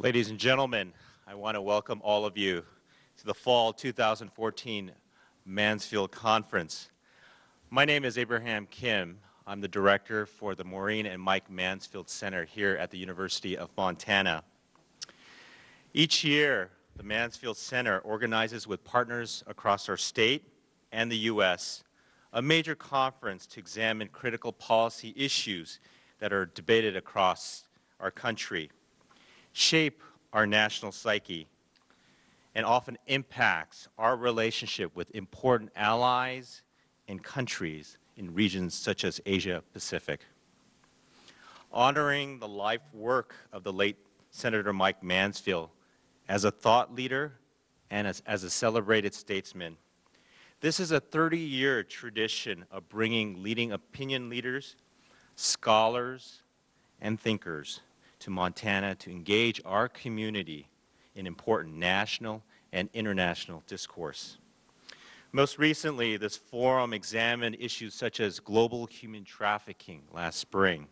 Ladies and gentlemen, I want to welcome all of you to the Fall 2014 Mansfield Conference. My name is Abraham Kim. I'm the director for the Maureen and Mike Mansfield Center here at the University of Montana. Each year, the Mansfield Center organizes with partners across our state and the U.S. a major conference to examine critical policy issues that are debated across our country, shape our national psyche, and often impacts our relationship with important allies and countries in regions such as Asia Pacific. Honoring the life work of the late Senator Mike Mansfield as a thought leader and as a celebrated statesman, this is a 30-year tradition of bringing leading opinion leaders, scholars, and thinkers to Montana to engage our community in important national and international discourse. Most recently, this forum examined issues such as global human trafficking last spring,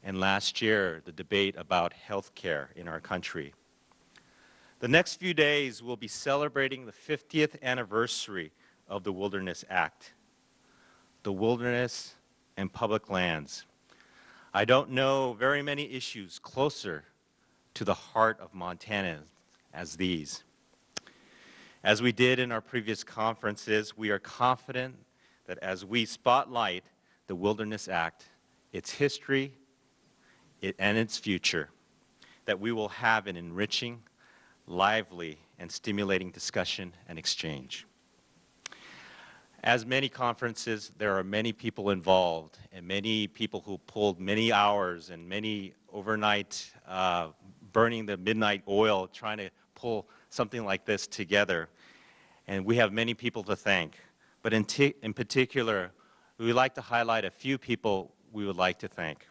and last year, the debate about health care in our country. The next few days, we'll be celebrating the 50th anniversary of the Wilderness Act, the wilderness and public lands. I don't know very many issues closer to the heart of Montana as these. As we did in our previous conferences, we are confident that as we spotlight the Wilderness Act, its history, and its future, that we will have an enriching, lively, and stimulating discussion and exchange. As many conferences, there are many people involved and many people who pulled many hours and many overnight burning the midnight oil trying to pull something like this together. And we have many people to thank. But in particular, we would like to highlight a few people we would like to thank.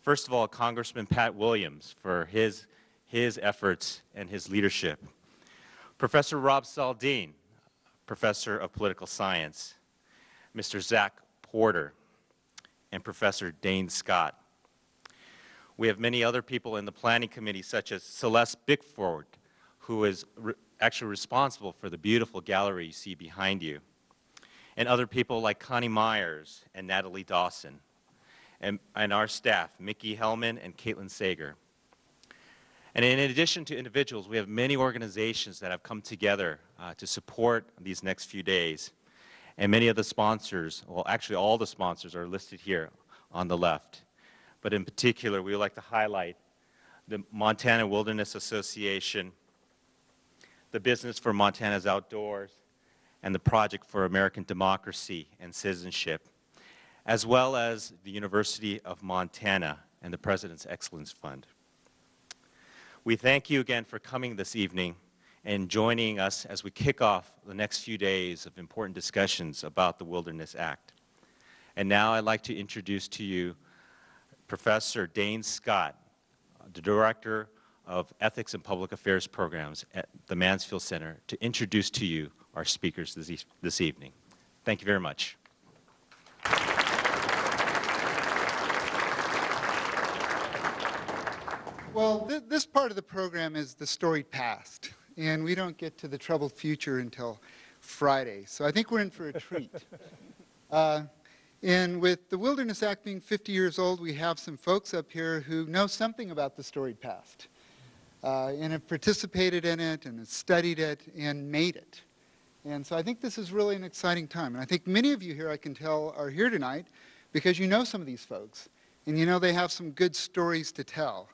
First of all, Congressman Pat Williams for his efforts and his leadership. Professor Rob Saldin, Professor of Political Science, Mr. Zach Porter, and Professor Dane Scott. We have many other people in the planning committee, such as Celeste Bickford, who is actually responsible for the beautiful gallery you see behind you, and other people like Connie Myers and Natalie Dawson, and our staff, Mickey Hellman and Caitlin Sager. And in addition to individuals, we have many organizations that have come together to support these next few days. And many of the sponsors, well, actually all the sponsors are listed here on the left. But in particular, we would like to highlight the Montana Wilderness Association, the Business for Montana's Outdoors, and the Project for American Democracy and Citizenship, as well as the University of Montana and the President's Excellence Fund. We thank you again for coming this evening and joining us as we kick off the next few days of important discussions about the Wilderness Act. And now I'd like to introduce to you Professor Dane Scott, the Director of Ethics and Public Affairs Programs at the Mansfield Center, to introduce to you our speakers this evening. Thank you very much. Well, this part of the program is the storied past, and we don't get to the troubled future until Friday, so I think we're in for a treat. And with the Wilderness Act being 50 years old, we have some folks up here who know something about the storied past, and have participated in it, and have studied it, and made it. And so I think this is really an exciting time. And I think many of you here, I can tell, are here tonight because you know some of these folks, and you know they have some good stories to tell.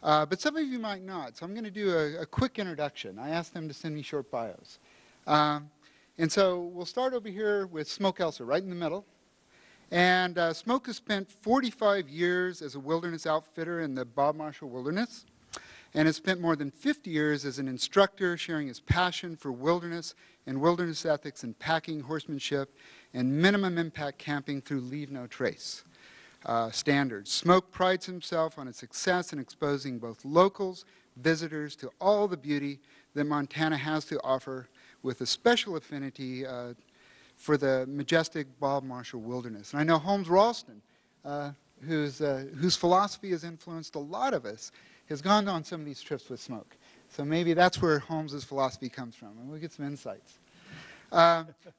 But some of you might not, so I'm going to do a quick introduction. I asked them to send me short bios. And so we'll start over here with Smoke Elser, right in the middle. And Smoke has spent 45 years as a wilderness outfitter in the Bob Marshall Wilderness, and has spent more than 50 years as an instructor, sharing his passion for wilderness and wilderness ethics in packing, horsemanship, and minimum impact camping through Leave No Trace standards. Smoke prides himself on its success in exposing both locals, visitors to all the beauty that Montana has to offer, with a special affinity for the majestic Bob Marshall Wilderness. And I know Holmes Ralston, whose philosophy has influenced a lot of us, has gone on some of these trips with smoke. So maybe that's where Holmes's philosophy comes from, and we'll get some insights.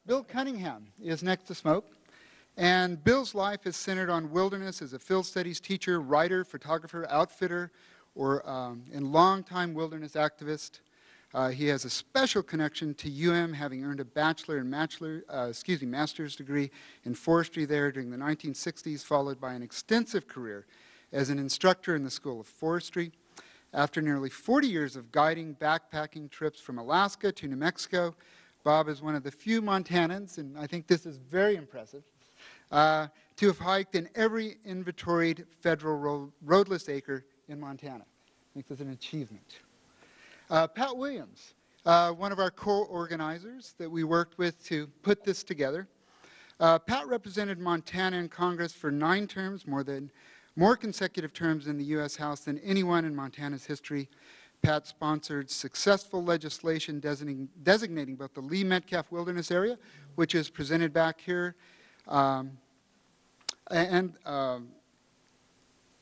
Bill Cunningham is next to smoke, and Bill's life is centered on wilderness as a field studies teacher, writer, photographer, outfitter, and longtime wilderness activist. He has a special connection to UM, having earned a bachelor and master's degree in forestry there during the 1960s, followed by an extensive career as an instructor in the School of Forestry. After nearly 40 years of guiding backpacking trips from Alaska to New Mexico, Bob is one of the few Montanans, and I think this is very impressive, to have hiked in every inventoried federal roadless acre in Montana. I think that's an achievement. Pat Williams, one of our co-organizers that we worked with to put this together. Pat represented Montana in Congress for 9 terms, more consecutive terms in the U.S. House than anyone in Montana's history. Pat sponsored successful legislation designating both the Lee Metcalf Wilderness Area, which is presented back here, and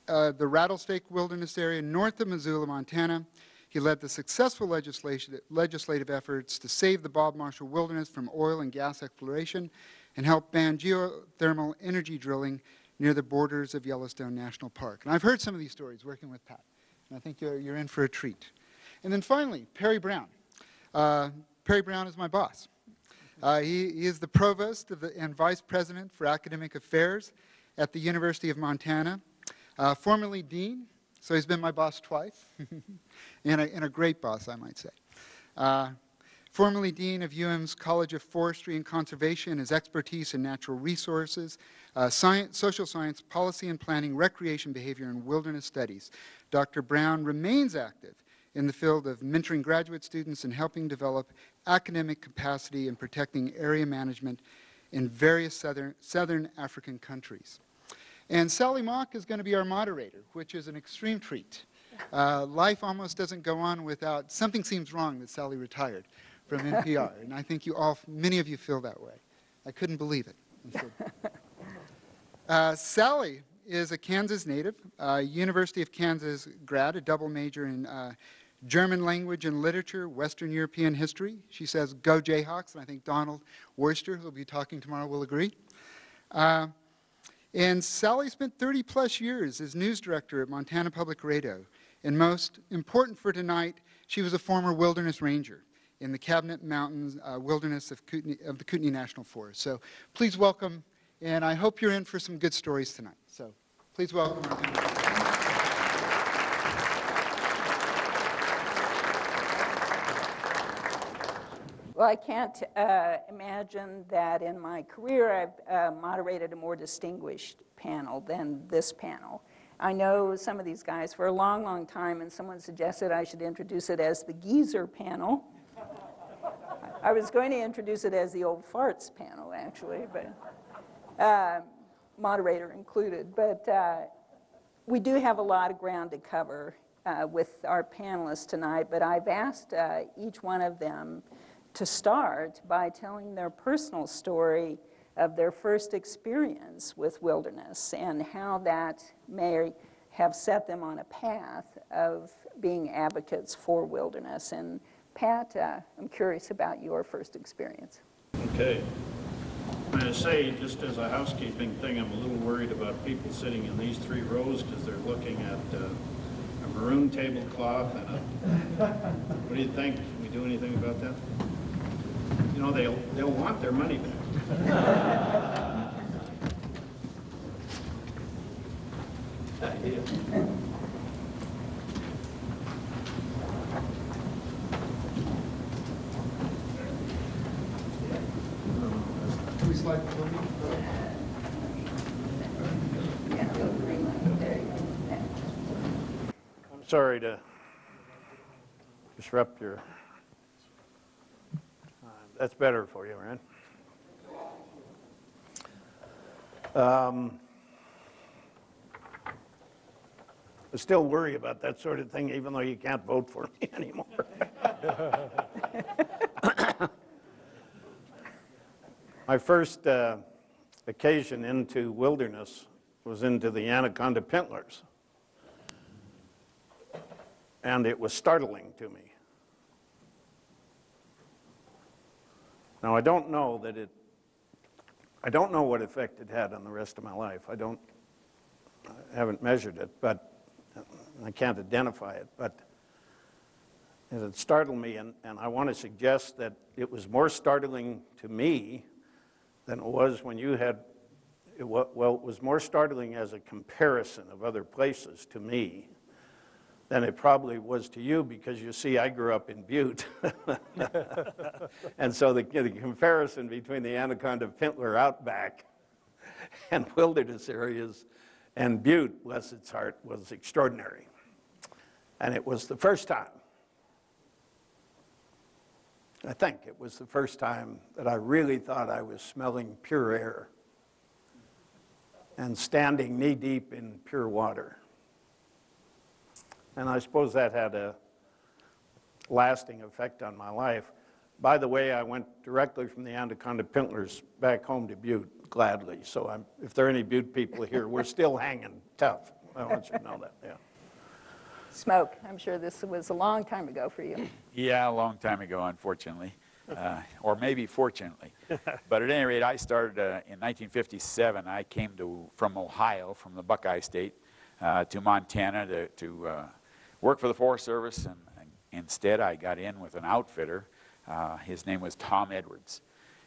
the Rattlesnake Wilderness Area north of Missoula, Montana. He led the successful legislative efforts to save the Bob Marshall Wilderness from oil and gas exploration and help ban geothermal energy drilling near the borders of Yellowstone National Park. And I've heard some of these stories working with Pat, and I think you're in for a treat. And then finally, Perry Brown. Perry Brown is my boss. He is the provost and vice president for academic affairs at the University of Montana, formerly dean, so he's been my boss twice, and a great boss, I might say. Formerly dean of UM's College of Forestry and Conservation, his expertise in natural resources, social science, policy and planning, recreation behavior, and wilderness studies. Dr. Brown remains active in the field of mentoring graduate students and helping develop academic capacity in protecting area management in various southern African countries. And Sally Mock is going to be our moderator, which is an extreme treat. Life almost doesn't go on without, something seems wrong that Sally retired from NPR, and I think many of you feel that way. I couldn't believe it. Sally is a Kansas native, University of Kansas grad, a double major in German language and literature, Western European history. She says, "Go Jayhawks," and I think Donald Worcester, who will be talking tomorrow, will agree. And Sally spent 30-plus years as news director at Montana Public Radio. And most important for tonight, she was a former wilderness ranger in the Cabinet Mountains wilderness of the Kootenai National Forest. So please welcome, and I hope you're in for some good stories tonight. So please welcome our Well, I can't imagine that in my career I've moderated a more distinguished panel than this panel. I know some of these guys for a long, long time, and someone suggested I should introduce it as the geezer panel. I was going to introduce it as the old farts panel, actually, but moderator included. But we do have a lot of ground to cover with our panelists tonight, but I've asked each one of them to start by telling their personal story of their first experience with wilderness and how that may have set them on a path of being advocates for wilderness. And Pat, I'm curious about your first experience. Okay. I'm going to say, just as a housekeeping thing, I'm a little worried about people sitting in these 3 rows because they're looking at a maroon tablecloth and what do you think? Can we do anything about that? You know, they'll want their money back. Can we slide the podium? I'm sorry to disrupt your... That's better for you, right? I still worry about that sort of thing, even though you can't vote for me anymore. My first occasion into wilderness was into the Anaconda Pintlers. and it was startling to me. Now, I don't know what effect it had on the rest of my life. I haven't measured it, but I can't identify it. But it startled me, and I want to suggest that it was more startling to me than it was when you had, it was more startling as a comparison of other places to me than it probably was to you, because you see, I grew up in Butte. And so the comparison between the Anaconda Pintler outback and wilderness areas and Butte, bless its heart, was extraordinary. And it was the first time, I think it was the first time that I really thought I was smelling pure air and standing knee-deep in pure water. And I suppose that had a lasting effect on my life. By the way, I went directly from the Anaconda Pintlers back home to Butte, gladly. So if there are any Butte people here, we're still hanging tough. I want you to know that, yeah. Smoke, I'm sure this was a long time ago for you. Yeah, a long time ago, unfortunately, or maybe fortunately. But at any rate, I started in 1957. I came from Ohio, from the Buckeye State, to Montana to work for the Forest Service, and instead I got in with an outfitter. His name was Tom Edwards.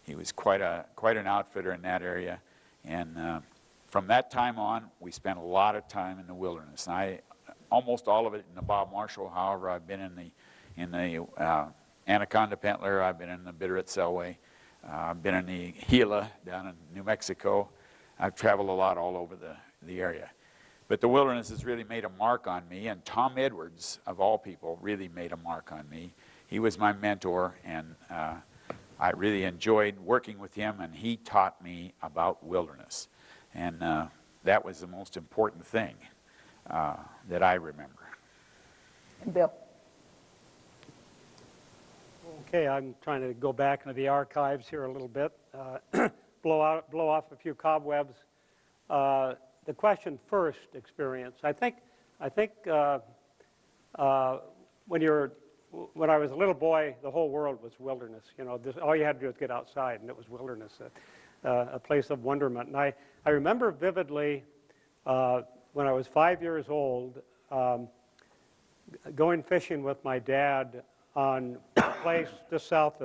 He was quite an outfitter in that area, and from that time on, we spent a lot of time in the wilderness. And almost all of it in the Bob Marshall. However, I've been in the Anaconda Pintler. I've been in the Bitterroot Selway. I've been in the Gila down in New Mexico. I've traveled a lot all over the area. But the wilderness has really made a mark on me, and Tom Edwards, of all people, really made a mark on me. He was my mentor, and I really enjoyed working with him, and he taught me about wilderness. And that was the most important thing that I remember. And Bill? Okay, I'm trying to go back into the archives here a little bit, blow off a few cobwebs. The question first, experience. I think when I was a little boy, the whole world was wilderness. You know, all you had to do was get outside, and it was wilderness, a place of wonderment. And I remember vividly when I was 5 years old, going fishing with my dad on a place just out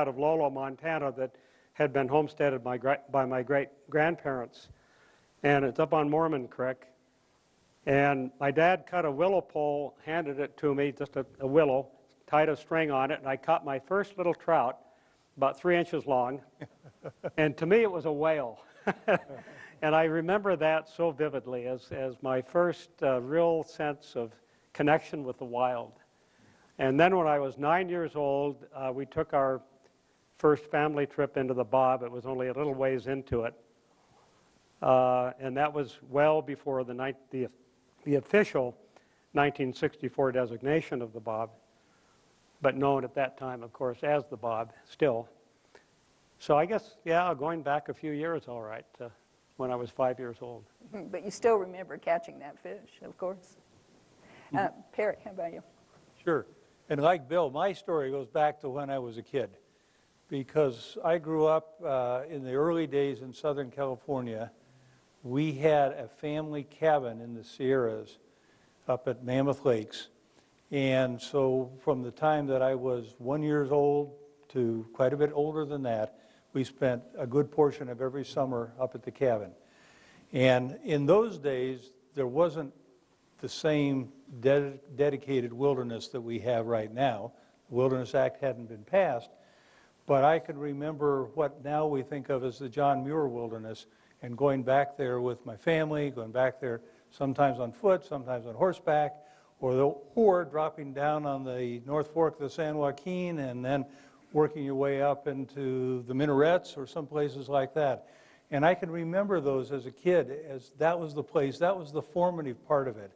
of Lolo, Montana, that had been homesteaded by my great-grandparents. And it's up on Mormon Creek. And my dad cut a willow pole, handed it to me, just a willow, tied a string on it, and I caught my first little trout, about 3 inches long. And to me, it was a whale. And I remember that so vividly as my first real sense of connection with the wild. And then when I was 9 years old, we took our first family trip into the Bob. It was only a little ways into it. And that was well before the official 1964 designation of the Bob, but known at that time, of course, as the Bob still. So I guess, yeah, going back a few years, all right, when I was 5 years old. But you still remember catching that fish, of course. Perry, how about you? Sure. And like Bill, my story goes back to when I was a kid, because I grew up in the early days in Southern California. We had a family cabin in the Sierras up at Mammoth Lakes. And so from the time that I was 1 year old to quite a bit older than that, we spent a good portion of every summer up at the cabin. And in those days, there wasn't the same dedicated wilderness that we have right now. The Wilderness Act hadn't been passed, but I can remember what now we think of as the John Muir Wilderness, and going back there with my family, going back there sometimes on foot, sometimes on horseback, or dropping down on the North Fork of the San Joaquin and then working your way up into the Minarets or some places like that. And I can remember those as a kid, as that was the place, that was the formative part of it.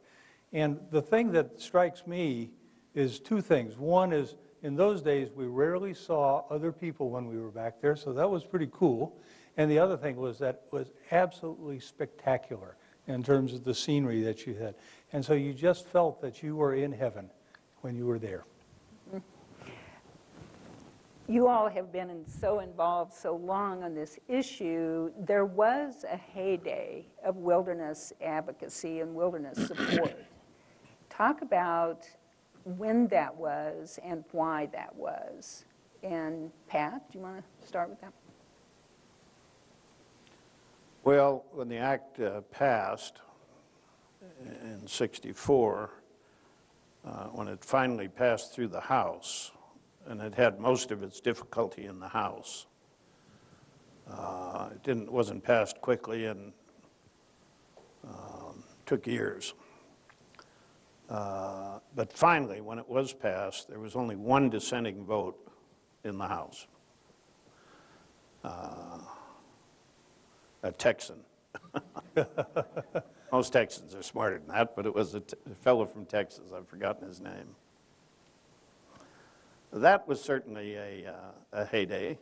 And the thing that strikes me is two things. One is, in those days, we rarely saw other people when we were back there, so that was pretty cool. And the other thing was that it was absolutely spectacular in terms of the scenery that you had. And so you just felt that you were in heaven. when you were there. You all have been so involved so long on this issue. There was a heyday of wilderness advocacy and wilderness support. Talk about when that was and why that was. And Pat, do you want to start with that? Well, when the act passed in '64, when it finally passed through the House, and it had most of its difficulty in the House, it wasn't passed quickly and took years. But finally, when it was passed, there was only one dissenting vote in the House. A Texan. Most Texans are smarter than that, but it was a fellow from Texas. I've forgotten his name. That was certainly a heyday.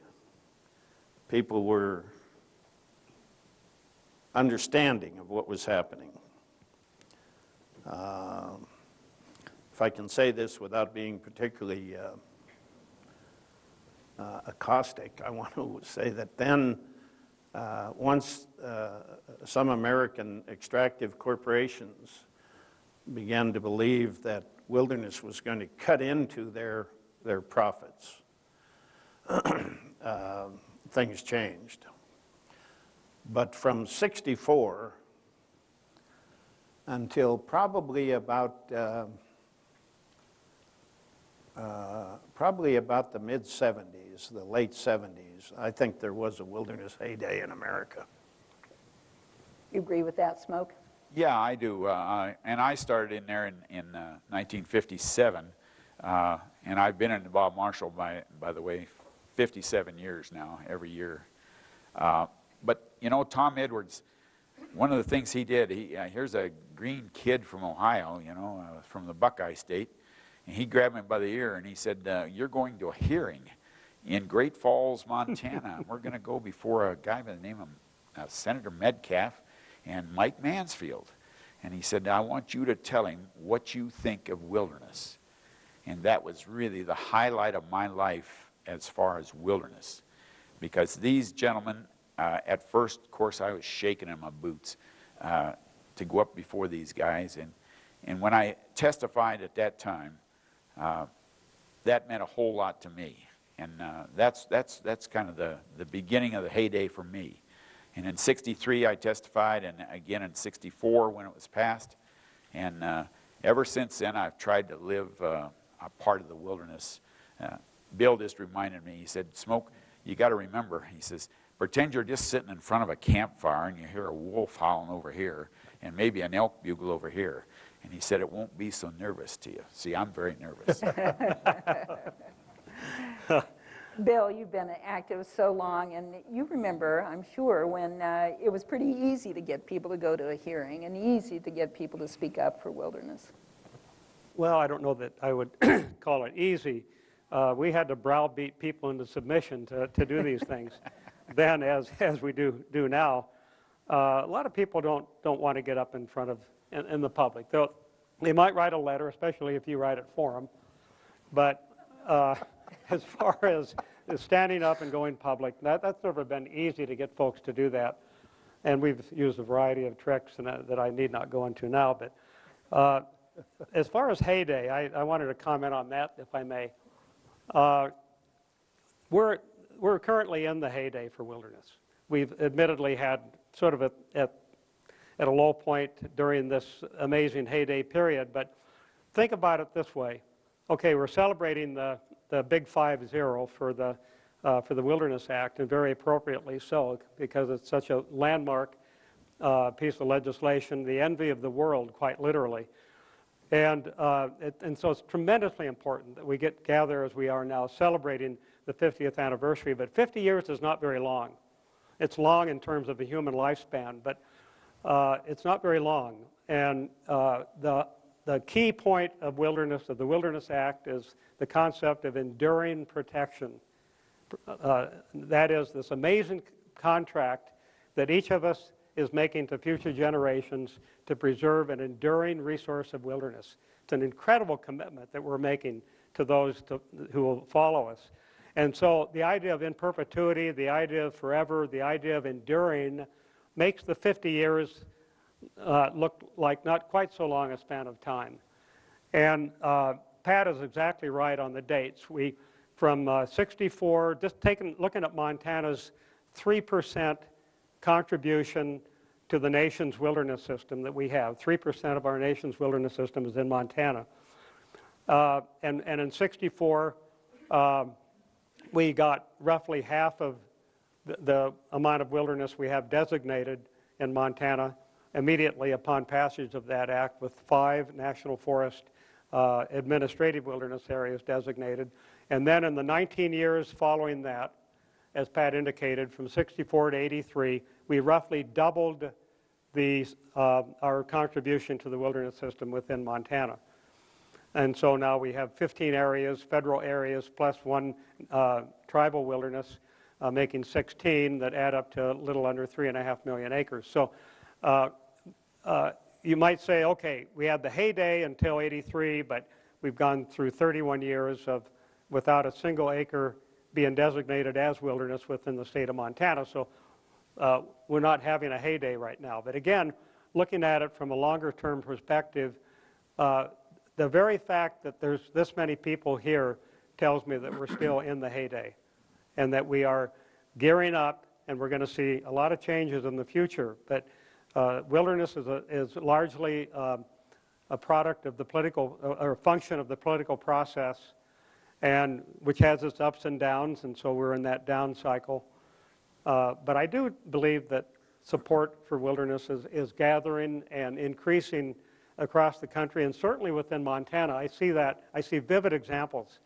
People were understanding of what was happening. If I can say this without being particularly caustic, I want to say that then once some American extractive corporations began to believe that wilderness was going to cut into their profits, things changed. But from '64 until probably about the mid-'70s, the late '70s, I think there was a wilderness heyday in America. You agree with that, Smoke? Yeah, I do. And I started in there in 1957, and I've been in the Bob Marshall, by the way, 57 years now, every year. But, you know, Tom Edwards, one of the things he did, here's a green kid from Ohio, you know, from the Buckeye State, and he grabbed me by the ear and he said, you're going to a hearing in Great Falls, Montana. We're going to go before a guy by the name of Senator Metcalf and Mike Mansfield. And he said, I want you to tell him what you think of wilderness. And that was really the highlight of my life as far as wilderness. Because these gentlemen, at first, of course, I was shaking in my boots to go up before these guys. And when I testified at that time, that meant a whole lot to me. And that's kind of the beginning of the heyday for me. And in '63 I testified, and again in '64 when it was passed. And ever since then I've tried to live a part of the wilderness. Bill just reminded me, he said, Smoke, you got to remember, he says, pretend you're just sitting in front of a campfire and you hear a wolf howling over here and maybe an elk bugle over here. And he said, it won't be so nervous to you. See, I'm very nervous. Bill, you've been active so long, and you remember, I'm sure, when it was pretty easy to get people to go to a hearing and easy to get people to speak up for wilderness. Well, I don't know that I would call it easy. We had to browbeat people into submission to do these things then as we do now. A lot of people don't want to get up in front of in the public. They might write a letter, especially if you write it for them. But as far as standing up and going public, that's never been easy to get folks to do that. And we've used a variety of tricks that I need not go into now. But as far as heyday, I wanted to comment on that, if I may. We're currently in the heyday for wilderness. We've admittedly had sort of at a low point during this amazing heyday period, but think about it this way. Okay, we're celebrating the big 5-0 for the Wilderness Act, and very appropriately so, because it's such a landmark piece of legislation, the envy of the world, quite literally. And so it's tremendously important that we gather as we are now, celebrating the 50th anniversary. But 50 years is not very long. It's long in terms of a human lifespan, but it's not very long. And the key point of the Wilderness Act is the concept of enduring protection. That is this amazing contract that each of us is making to future generations to preserve an enduring resource of wilderness, It's an incredible commitment that we're making to those who will follow us. And so the idea of in perpetuity, the idea of forever, the idea of enduring makes the 50 years look like not quite so long a span of time. And Pat is exactly right on the dates. From 64, just looking at Montana's 3% contribution to the nation's wilderness system that we have. 3% of our nation's wilderness system is in Montana. And in 64, we got roughly half of the amount of wilderness we have designated in Montana immediately upon passage of that act, with 5 national forest administrative wilderness areas designated. And then in the 19 years following that, as Pat indicated, from 64 to 83, we roughly doubled our contribution to the wilderness system within Montana. And so now we have 15 areas, federal areas, plus 1 tribal wilderness, making 16 that add up to a little under 3.5 million acres. So you might say, okay, we had the heyday until 83, but we've gone through 31 years without a single acre being designated as wilderness within the state of Montana. So we're not having a heyday right now. But again, looking at it from a longer term perspective, the very fact that there's this many people here tells me that we're still in the heyday and that we are gearing up, and we're going to see a lot of changes in the future. But wilderness is largely a product of the political, or a function of the political process, and which has its ups and downs, and so we're in that down cycle. But I do believe that support for wilderness is gathering and increasing across the country, and certainly within Montana. I see vivid examples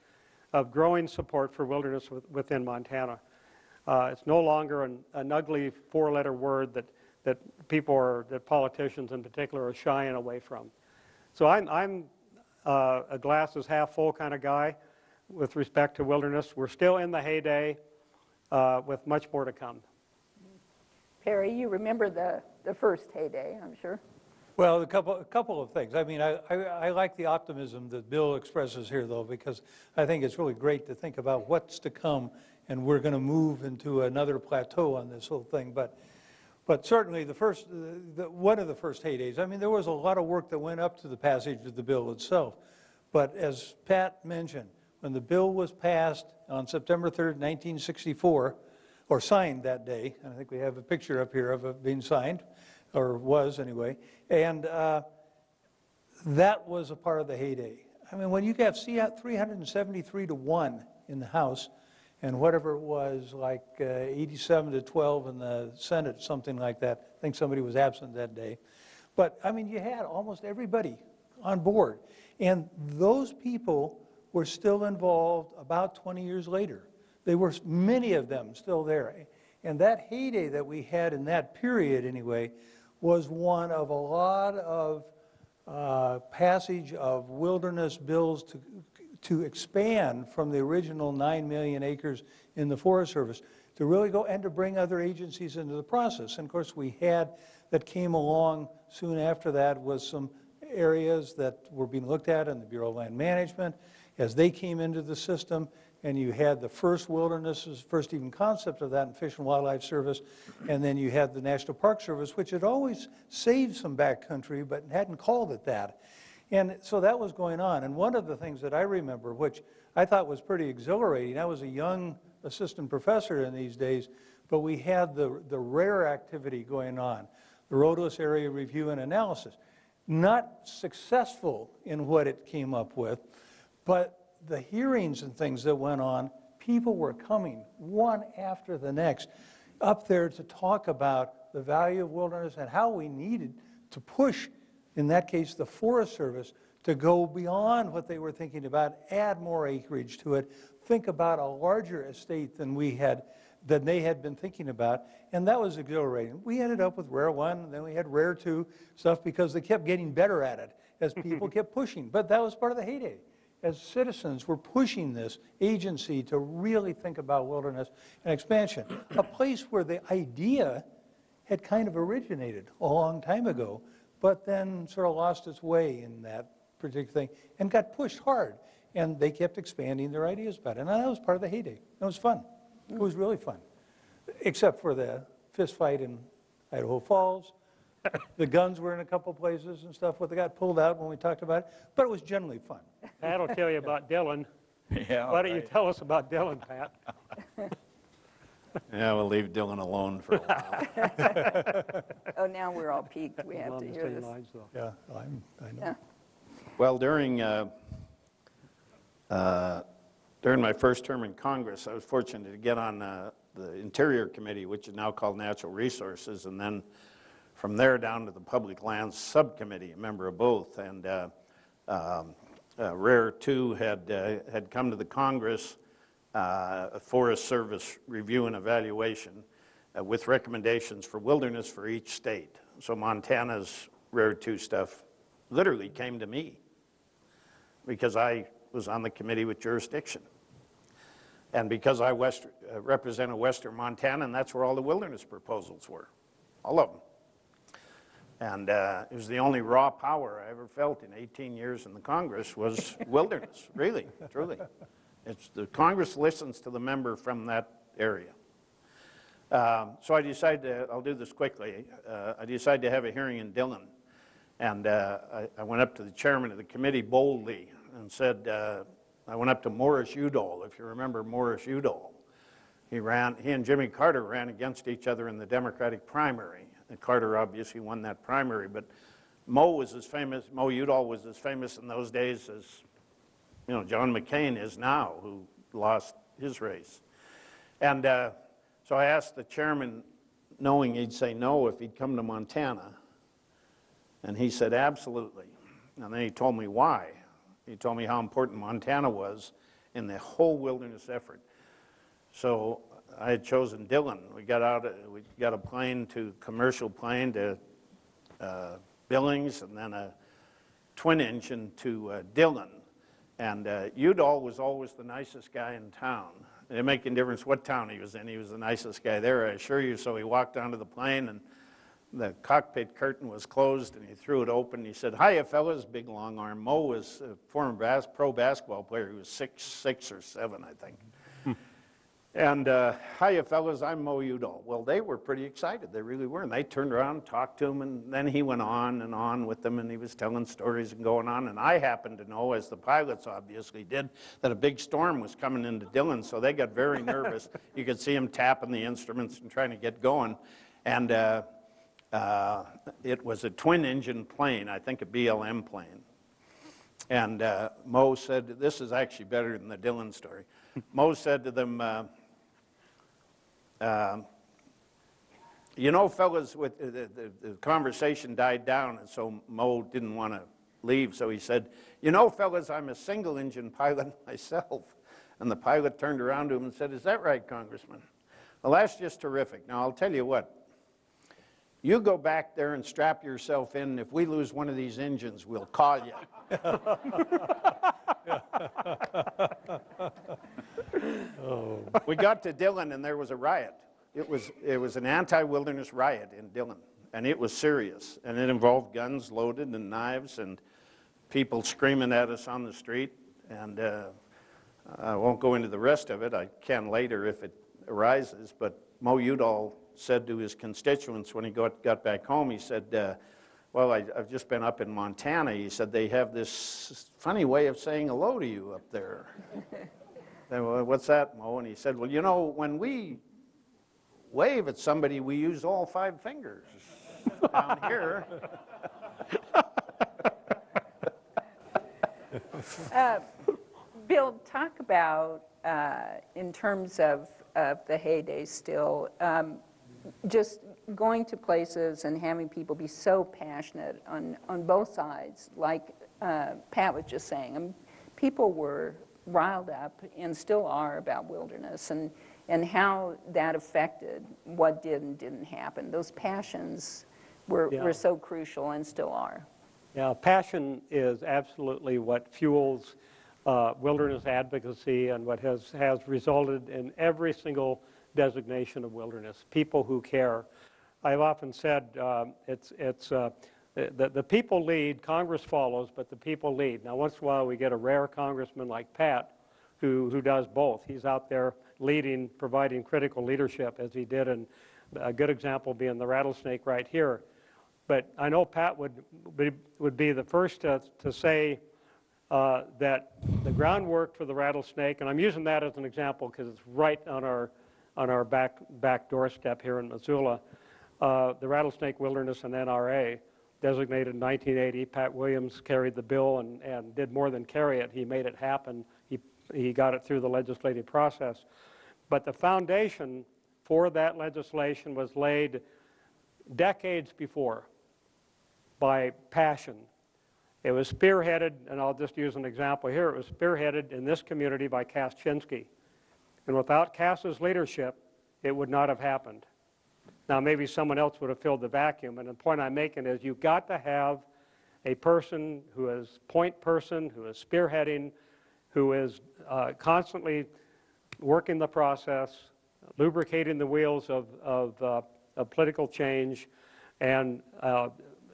of growing support for wilderness within Montana. It's no longer an ugly 4-letter word that politicians in particular are shying away from. So I'm a glass is half full kind of guy with respect to wilderness. We're still in the heyday with much more to come. Perry, you remember the first heyday, I'm sure. Well, a couple of things. I mean, I like the optimism that Bill expresses here, though, because I think it's really great to think about what's to come, and we're going to move into another plateau on this whole thing. But certainly one of the first heydays, I mean, there was a lot of work that went up to the passage of the bill itself. But as Pat mentioned, when the bill was passed on September 3rd, 1964, or signed that day, and I think we have a picture up here of it being signed, or was anyway, and that was a part of the heyday. I mean, when you have 373 to 1 in the House, and whatever it was, like 87 to 12 in the Senate, something like that. I think somebody was absent that day. But, I mean, you had almost everybody on board. And those people were still involved about 20 years later. There were many of them still there. And that heyday that we had in that period, anyway, was one of a lot of passage of wilderness bills to expand from the original 9 million acres in the Forest Service, to really go and to bring other agencies into the process. And of course, we had that came along soon after that was some areas that were being looked at in the Bureau of Land Management as they came into the system. And you had the first wildernesses, first even concept of that in Fish and Wildlife Service, and then you had the National Park Service, which had always saved some backcountry, but hadn't called it that. And so that was going on. And one of the things that I remember, which I thought was pretty exhilarating, I was a young assistant professor in these days, but we had the rare activity going on, the roadless area review and analysis. Not successful in what it came up with, but the hearings and things that went on, people were coming one after the next up there to talk about the value of wilderness and how we needed to push, in that case, the Forest Service to go beyond what they were thinking about, add more acreage to it, think about a larger estate than they had been thinking about, and that was exhilarating. We ended up with Rare 1, and then we had Rare 2 stuff because they kept getting better at it as people kept pushing, but that was part of the heyday. As citizens, we're pushing this agency to really think about wilderness and expansion, a place where the idea had kind of originated a long time ago, but then sort of lost its way in that particular thing, and got pushed hard. And they kept expanding their ideas about it. And that was part of the heyday. It was fun. It was really fun. Except for the fist fight in Idaho Falls. The guns were in a couple places and stuff, but they got pulled out when we talked about it. But it was generally fun. That'll tell you about Dylan. Yeah, Why don't you tell us about Dylan, Pat? Yeah, we'll leave Dylan alone for a while. Oh, now we're all peaked. We have On to the hear same this. lines, though. Yeah, I know. Yeah. Well, during my first term in Congress, I was fortunate to get on the Interior Committee, which is now called Natural Resources, and then from there down to the Public Lands Subcommittee, a member of both. And Rare 2 had come to the Congress, a Forest Service review and evaluation with recommendations for wilderness for each state. So Montana's Rare 2 stuff literally came to me because I was on the committee with jurisdiction. And because I represented Western Montana, and that's where all the wilderness proposals were, all of them. And it was the only raw power I ever felt in 18 years in the Congress was wilderness, really, truly. It's the Congress listens to the member from that area. So I decided I'll do this quickly, I decided to have a hearing in Dillon. And I went up to the chairman of the committee boldly and said, I went up to Morris Udall, if you remember Morris Udall. He and Jimmy Carter ran against each other in the Democratic primary. And Carter obviously won that primary, but Mo Udall was as famous in those days as, John McCain is now, who lost his race. And so I asked the chairman, knowing he'd say no if he'd come to Montana, and he said absolutely. And then he told me why. He told me how important Montana was in the whole wilderness effort. So I had chosen Dillon. We got a commercial plane to Billings, and then a twin engine to Dillon. And Udall was always the nicest guy in town. It didn't make any difference what town he was in. He was the nicest guy there, I assure you. So he walked onto the plane, and the cockpit curtain was closed, and he threw it open. He said, "Hiya, fellas," big long arm. Mo was a former pro basketball player. He was 6'6" or 7, I think. And, "Hiya, fellas, I'm Mo Udall." Well, they were pretty excited. They really were. And they turned around and talked to him, and then he went on and on with them, and he was telling stories and going on. And I happened to know, as the pilots obviously did, that a big storm was coming into Dillon, so they got very nervous. You could see him tapping the instruments and trying to get going. And it was a twin-engine plane, I think a BLM plane. And Mo said, this is actually better than the Dillon story. Mo said to them, fellas, the conversation died down, and so Mo didn't want to leave, so he said, fellas, I'm a single-engine pilot myself. And the pilot turned around to him and said, "Is that right, Congressman? Well, that's just terrific. Now, I'll tell you what. You go back there and strap yourself in, and if we lose one of these engines, we'll call you." We got to Dillon, and there was a riot. It was an anti-wilderness riot in Dillon, and it was serious. And it involved guns loaded and knives and people screaming at us on the street. And I won't go into the rest of it. I can later if it arises. But Mo Udall said to his constituents when he got back home, he said, well, I've just been up in Montana. He said, they have this funny way of saying hello to you up there. And, well, what's that, Mo? And he said, well, when we wave at somebody, we use all 5 fingers. Down here. Bill, talk about, in terms of the heyday still, just going to places and having people be so passionate on both sides, like Pat was just saying. People were riled up and still are about wilderness and how that affected what did and didn't happen. Those passions were so crucial and still are. Yeah, passion is absolutely what fuels wilderness advocacy and what has resulted in every single designation of wilderness, people who care. I've often said it's the people lead, Congress follows, but the people lead. Now, once in a while, we get a rare congressman like Pat who does both. He's out there leading, providing critical leadership, as he did, and a good example being the rattlesnake right here. But I know Pat would be the first to say that the groundwork for the rattlesnake, and I'm using that as an example because it's right on our back doorstep here in Missoula, the Rattlesnake Wilderness and NRA, designated in 1980. Pat Williams carried the bill and did more than carry it. He made it happen. He got it through the legislative process. But the foundation for that legislation was laid decades before by passion. It was spearheaded, and I'll just use an example here, it was spearheaded in this community by Cass Chinsky. And without Cass's leadership, it would not have happened. Now, maybe someone else would have filled the vacuum, and the point I'm making is you've got to have a person who is point person, who is spearheading, who is constantly working the process, lubricating the wheels of political change, and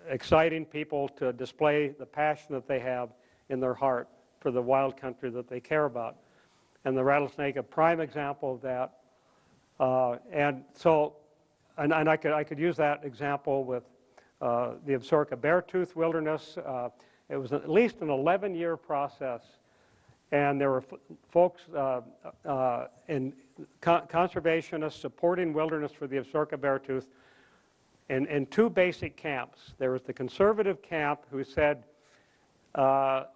exciting people to display the passion that they have in their heart for the wild country that they care about. And the rattlesnake, a prime example of that. And I could use that example with the Absaroka Beartooth Wilderness. It was at least an 11-year process. And there were folks and conservationists supporting wilderness for the Absaroka Beartooth in two basic camps. There was the conservative camp who said, I'll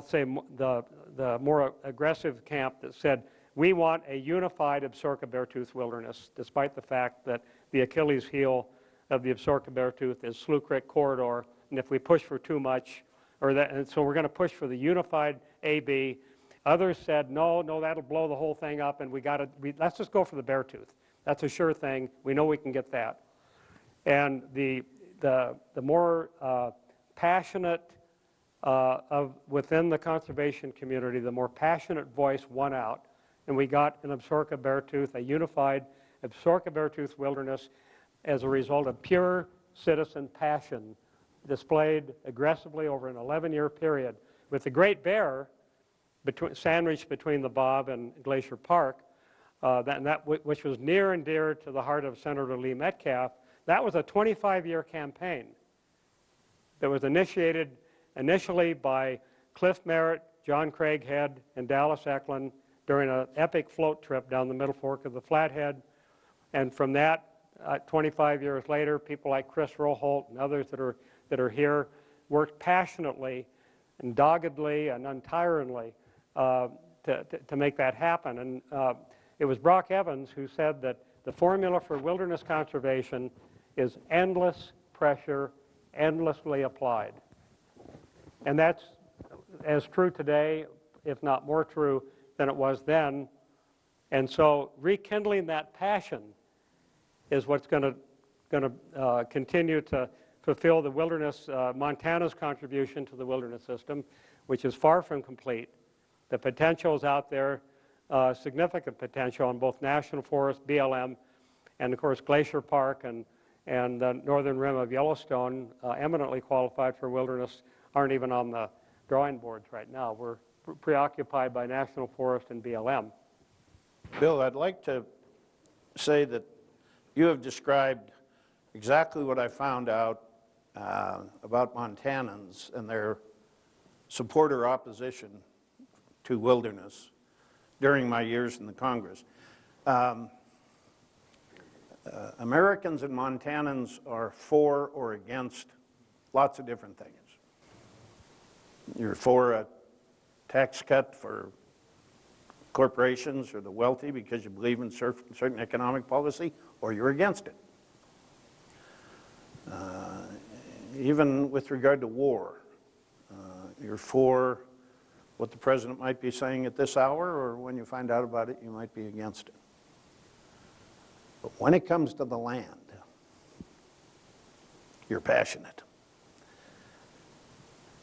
say the more aggressive camp that said, we want a unified Absaroka Beartooth Wilderness, despite the fact that the Achilles heel of the Absaroka Beartooth is Slough Creek Corridor, and if we push for too much, and so we're going to push for the unified AB. Others said, no, that'll blow the whole thing up, and let's just go for the Beartooth. That's a sure thing. We know we can get that. And the more passionate within the conservation community, the more passionate voice won out, and we got an Absaroka Beartooth, a unified Absaroka Beartooth Wilderness as a result of pure citizen passion displayed aggressively over an 11-year period, with the Great Bear sandwiched between the Bob and Glacier Park, which was near and dear to the heart of Senator Lee Metcalf. That was a 25-year campaign that was initiated initially by Cliff Merritt, John Craighead, and Dallas Eklund during an epic float trip down the Middle Fork of the Flathead. And from that, 25 years later, people like Chris Roholt and others that are here worked passionately and doggedly and untiringly to make that happen. And it was Brock Evans who said that the formula for wilderness conservation is endless pressure, endlessly applied. And that's as true today, if not more true than it was then. And so rekindling that passion is what's going to continue to fulfill the wilderness, Montana's contribution to the wilderness system, which is far from complete. The potential is out there, significant potential on both National Forest, BLM, and of course Glacier Park and the northern rim of Yellowstone, eminently qualified for wilderness, aren't even on the drawing boards right now. We're preoccupied by National Forest and BLM. Bill, I'd like to say that you have described exactly what I found out about Montanans and their support or opposition to wilderness during my years in the Congress. Americans and Montanans are for or against lots of different things. You're for a tax cut for corporations or the wealthy because you believe in certain economic policy, or you're against it. Even with regard to war, you're for what the president might be saying at this hour, or when you find out about it, you might be against it. But when it comes to the land, you're passionate.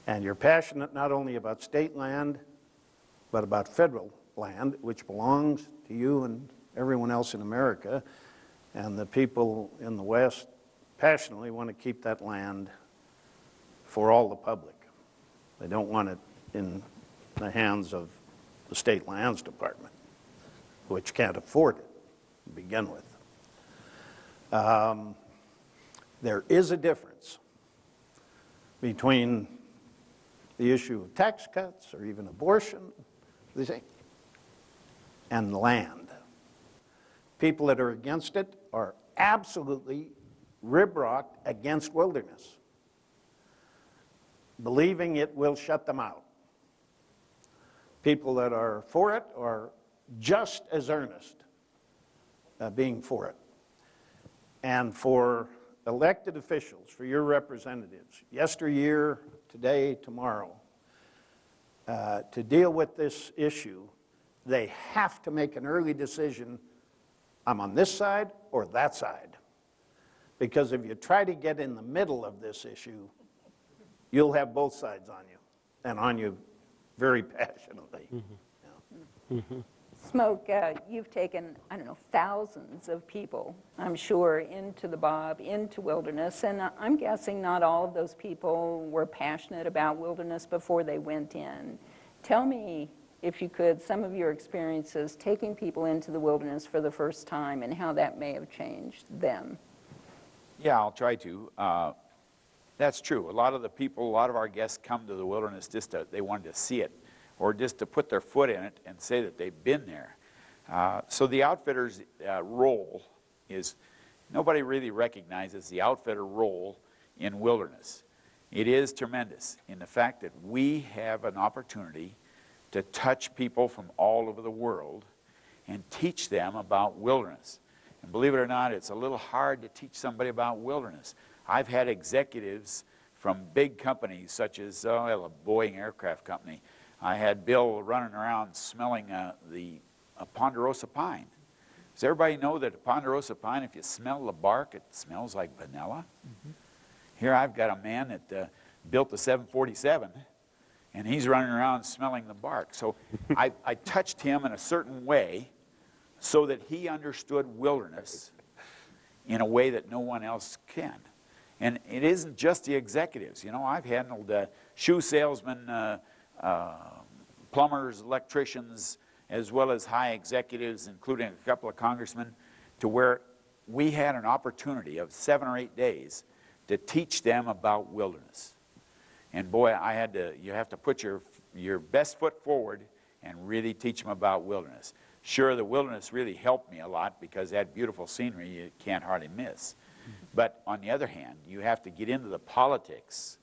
And you're passionate not only about state land, but about federal land, which belongs to you and everyone else in America. And the people in the West passionately want to keep that land for all the public. They don't want it in the hands of the State Lands Department, which can't afford it to begin with. There is a difference between the issue of tax cuts or even abortion, and land. People that are against it are absolutely rib-rocked against wilderness, believing it will shut them out. People that are for it are just as earnest being for it. And for elected officials, for your representatives, yesteryear, today, tomorrow, to deal with this issue, they have to make an early decision, I'm on this side or that side. Because if you try to get in the middle of this issue, you'll have both sides on you, and on you very passionately. Yeah. Smoke, you've taken, I don't know, thousands of people, I'm sure, into the Bob, into wilderness, and I'm guessing not all of those people were passionate about wilderness before they went in. Tell me, if you could, some of your experiences taking people into the wilderness for the first time and how that may have changed them. Yeah, I'll try to. That's true. A lot of the people, a lot of our guests come to the wilderness just to, they wanted to see it, or just to put their foot in it and say that they've been there. So the outfitter's role is, nobody really recognizes the outfitter role in wilderness. It is tremendous in the fact that we have an opportunity to touch people from all over the world and teach them about wilderness. And believe it or not, it's a little hard to teach somebody about wilderness. I've had executives from big companies such as a Boeing aircraft company. I had Bill running around smelling the ponderosa pine. Does everybody know that a ponderosa pine, if you smell the bark, it smells like vanilla? Mm-hmm. Here I've got a man that built the 747, and he's running around smelling the bark. So I touched him in a certain way so that he understood wilderness in a way that no one else can. And it isn't just the executives. You know, I've handled shoe salesmen, plumbers, electricians, as well as high executives, including a couple of congressmen, to where we had an opportunity of 7 or 8 days to teach them about wilderness. And boy, you have to put your best foot forward and really teach them about wilderness. Sure, the wilderness really helped me a lot because that beautiful scenery you can't hardly miss. But on the other hand, you have to get into the politics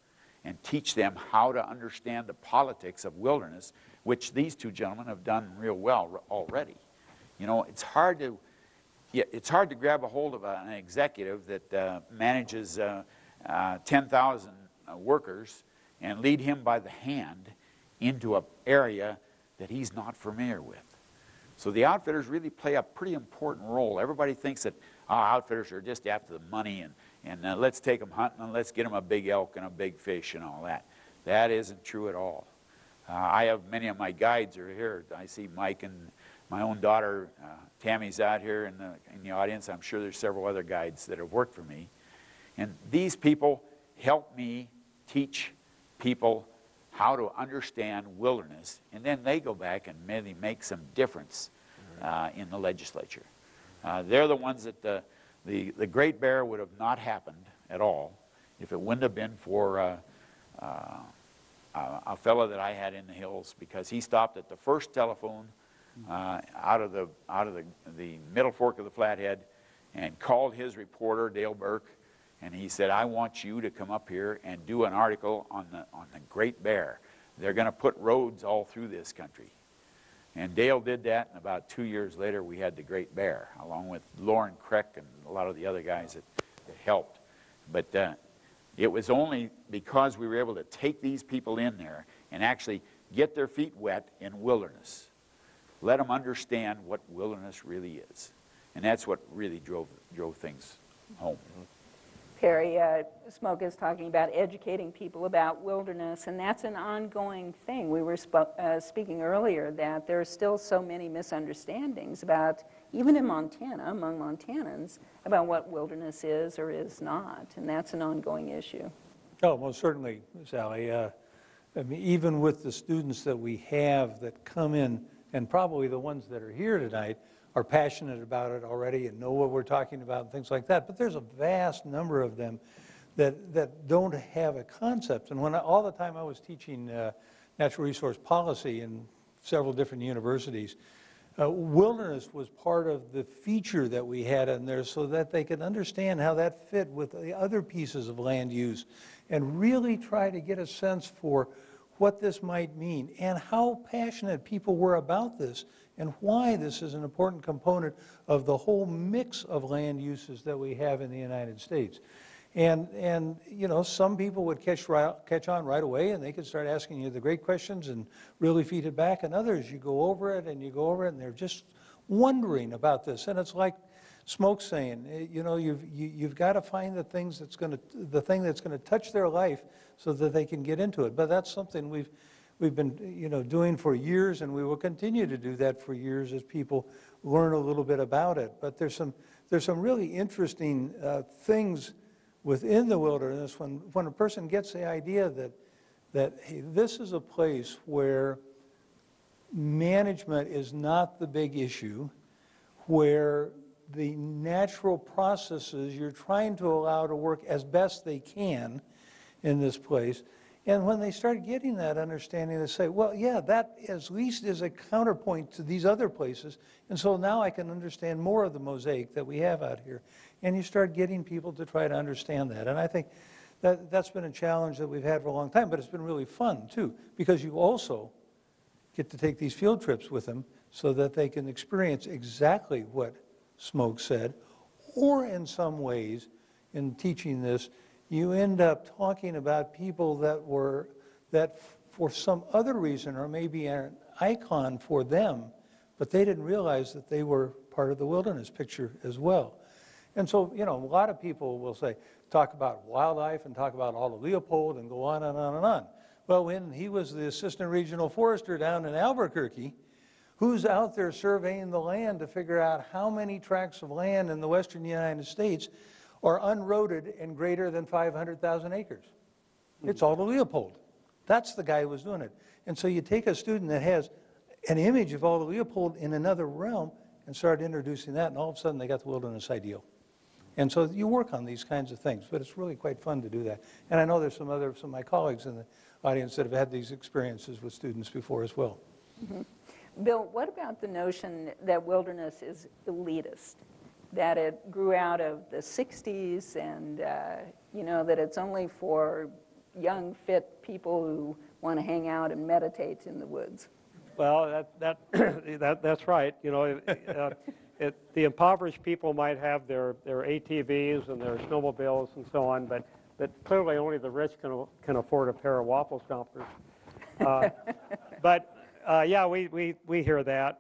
and teach them how to understand the politics of wilderness, which these two gentlemen have done real well already. You know, it's hard to grab a hold of an executive that manages 10,000 workers and lead him by the hand into an area that he's not familiar with. So the outfitters really play a pretty important role. Everybody thinks that outfitters are just after the money and let's take them hunting and let's get them a big elk and a big fish and all that. That isn't true at all. I have many of my guides are here. I see Mike and my own daughter, Tammy's out here in the audience. I'm sure there's several other guides that have worked for me. And these people help me teach people how to understand wilderness, and then they go back and maybe make some difference in the legislature. They're the ones that the Great Bear would have not happened at all if it wouldn't have been for a fellow that I had in the hills, because he stopped at the first telephone out of the middle fork of the Flathead and called his reporter, Dale Burke, and he said, I want you to come up here and do an article on the Great Bear. They're going to put roads all through this country. And Dale did that, and about 2 years later, we had the Great Bear, along with Lauren Kreck and a lot of the other guys that helped. But it was only because we were able to take these people in there and actually get their feet wet in wilderness. Let them understand what wilderness really is. And that's what really drove things home. Perry, Smoke is talking about educating people about wilderness, and that's an ongoing thing. We were speaking earlier that there are still so many misunderstandings about, even in Montana, among Montanans, about what wilderness is or is not, and that's an ongoing issue. Oh, most certainly, Sally. I mean, even with the students that we have that come in, and probably the ones that are here tonight, are passionate about it already and know what we're talking about and things like that. But there's a vast number of them that don't have a concept. And all the time I was teaching natural resource policy in several different universities, wilderness was part of the feature that we had in there so that they could understand how that fit with the other pieces of land use and really try to get a sense for what this might mean and how passionate people were about this and why this is an important component of the whole mix of land uses that we have in the United States. And you know, some people would catch on right away and they could start asking you the great questions and really feed it back, and others you go over it and they're just wondering about this. And it's like Smoke's saying, you know, you've got to find the thing that's going to touch their life so that they can get into it. But that's something we've been, you know, doing for years, and we will continue to do that for years as people learn a little bit about it. But there's some really interesting things within the wilderness when a person gets the idea that hey, this is a place where management is not the big issue, where the natural processes you're trying to allow to work as best they can in this place. And when they start getting that understanding, they say, well, yeah, that at least is a counterpoint to these other places. And so now I can understand more of the mosaic that we have out here. And you start getting people to try to understand that. And I think that's been a challenge that we've had for a long time, but it's been really fun, too, because you also get to take these field trips with them so that they can experience exactly what Smoke said, or in some ways, in teaching this, you end up talking about people that for some other reason are maybe an icon for them, but they didn't realize that they were part of the wilderness picture as well. And so, you know, a lot of people will say, talk about wildlife and talk about Aldo Leopold and go on and on and on. Well, when he was the assistant regional forester down in Albuquerque, who's out there surveying the land to figure out how many tracts of land in the western United States are unroaded and greater than 500,000 acres? It's Aldo Leopold. That's the guy who was doing it. And so you take a student that has an image of Aldo Leopold in another realm and start introducing that, and all of a sudden they got the wilderness ideal. And so you work on these kinds of things, but it's really quite fun to do that. And I know there's some of my colleagues in the audience that have had these experiences with students before as well. Mm-hmm. Bill, what about the notion that wilderness is elitist? That it grew out of the 60s and, you know, that it's only for young, fit people who want to hang out and meditate in the woods? Well, that's right. You know, the impoverished people might have their ATVs and their snowmobiles and so on, but clearly only the rich can afford a pair of waffle stompers. But yeah, we hear that.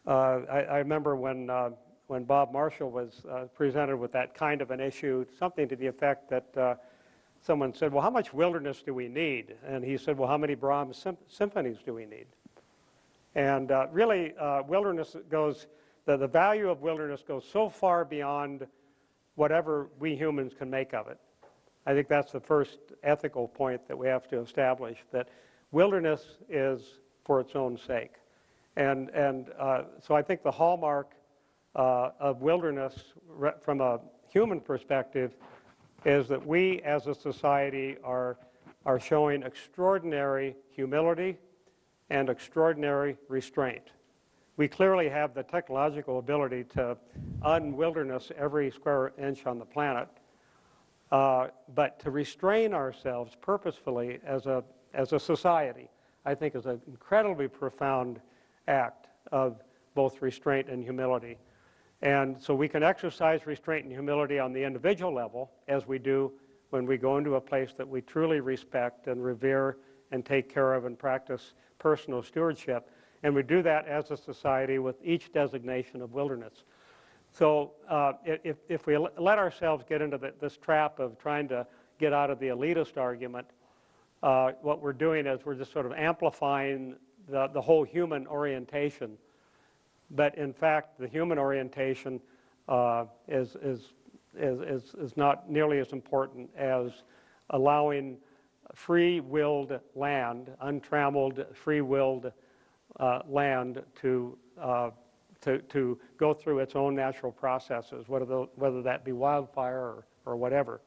I remember when Bob Marshall was presented with that kind of an issue, something to the effect that someone said, well, how much wilderness do we need? And he said, well, how many Brahms symphonies do we need? And really, wilderness goes, the value of wilderness goes so far beyond whatever we humans can make of it. I think that's the first ethical point that we have to establish, that wilderness is for its own sake. And so I think the hallmark of wilderness from a human perspective is that we as a society are showing extraordinary humility and extraordinary restraint. We clearly have the technological ability to unwilderness every square inch on the planet, but to restrain ourselves purposefully as a society, I think is an incredibly profound act of both restraint and humility. And so we can exercise restraint and humility on the individual level, as we do when we go into a place that we truly respect and revere and take care of and practice personal stewardship. And we do that as a society with each designation of wilderness. So if we let ourselves get into this trap of trying to get out of the elitist argument, what we're doing is we're just sort of amplifying the whole human orientation. But in fact, the human orientation is not nearly as important as allowing free-willed land, untrammeled, free-willed land to go through its own natural processes, whether that be wildfire or whatever.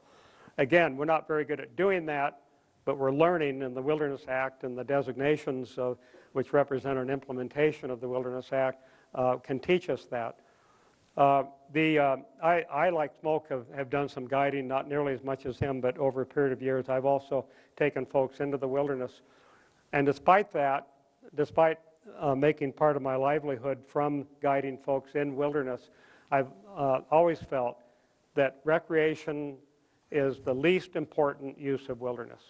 Again, we're not very good at doing that, but we're learning, and the Wilderness Act and the designations which represent an implementation of the Wilderness Act can teach us that. I, like Smoke, have done some guiding, not nearly as much as him, but over a period of years, I've also taken folks into the wilderness. And despite that, despite making part of my livelihood from guiding folks in wilderness, I've always felt that recreation is the least important use of wilderness.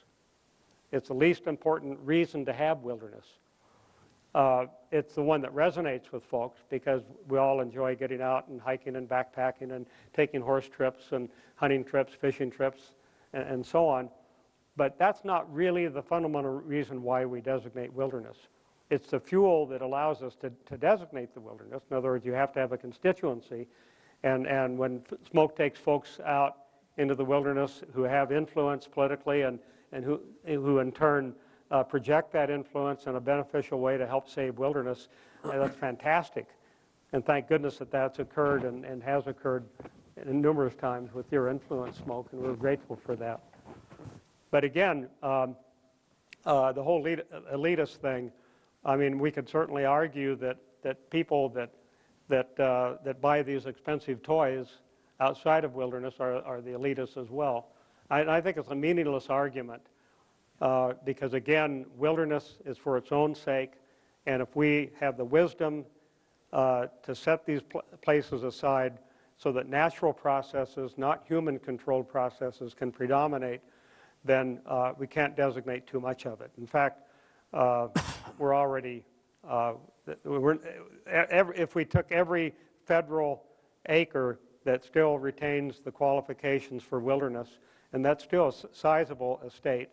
It's the least important reason to have wilderness. It's the one that resonates with folks because we all enjoy getting out and hiking and backpacking and taking horse trips and hunting trips, fishing trips, and so on. But that's not really the fundamental reason why we designate wilderness. It's the fuel that allows us to designate the wilderness. In other words, you have to have a constituency. And when Smoke takes folks out into the wilderness who have influence politically and who in turn project that influence in a beneficial way to help save wilderness, that's fantastic. And thank goodness that that's occurred and has occurred numerous times with your influence, Smoke, and we're grateful for that. But again, the whole elitist thing, I mean, we could certainly argue that people that buy these expensive toys outside of wilderness are the elitists as well. I think it's a meaningless argument because, again, wilderness is for its own sake, and if we have the wisdom to set these places aside so that natural processes, not human-controlled processes, can predominate, then we can't designate too much of it. In fact, we're already, if we took every federal acre that still retains the qualifications for wilderness, and that's still a sizable estate,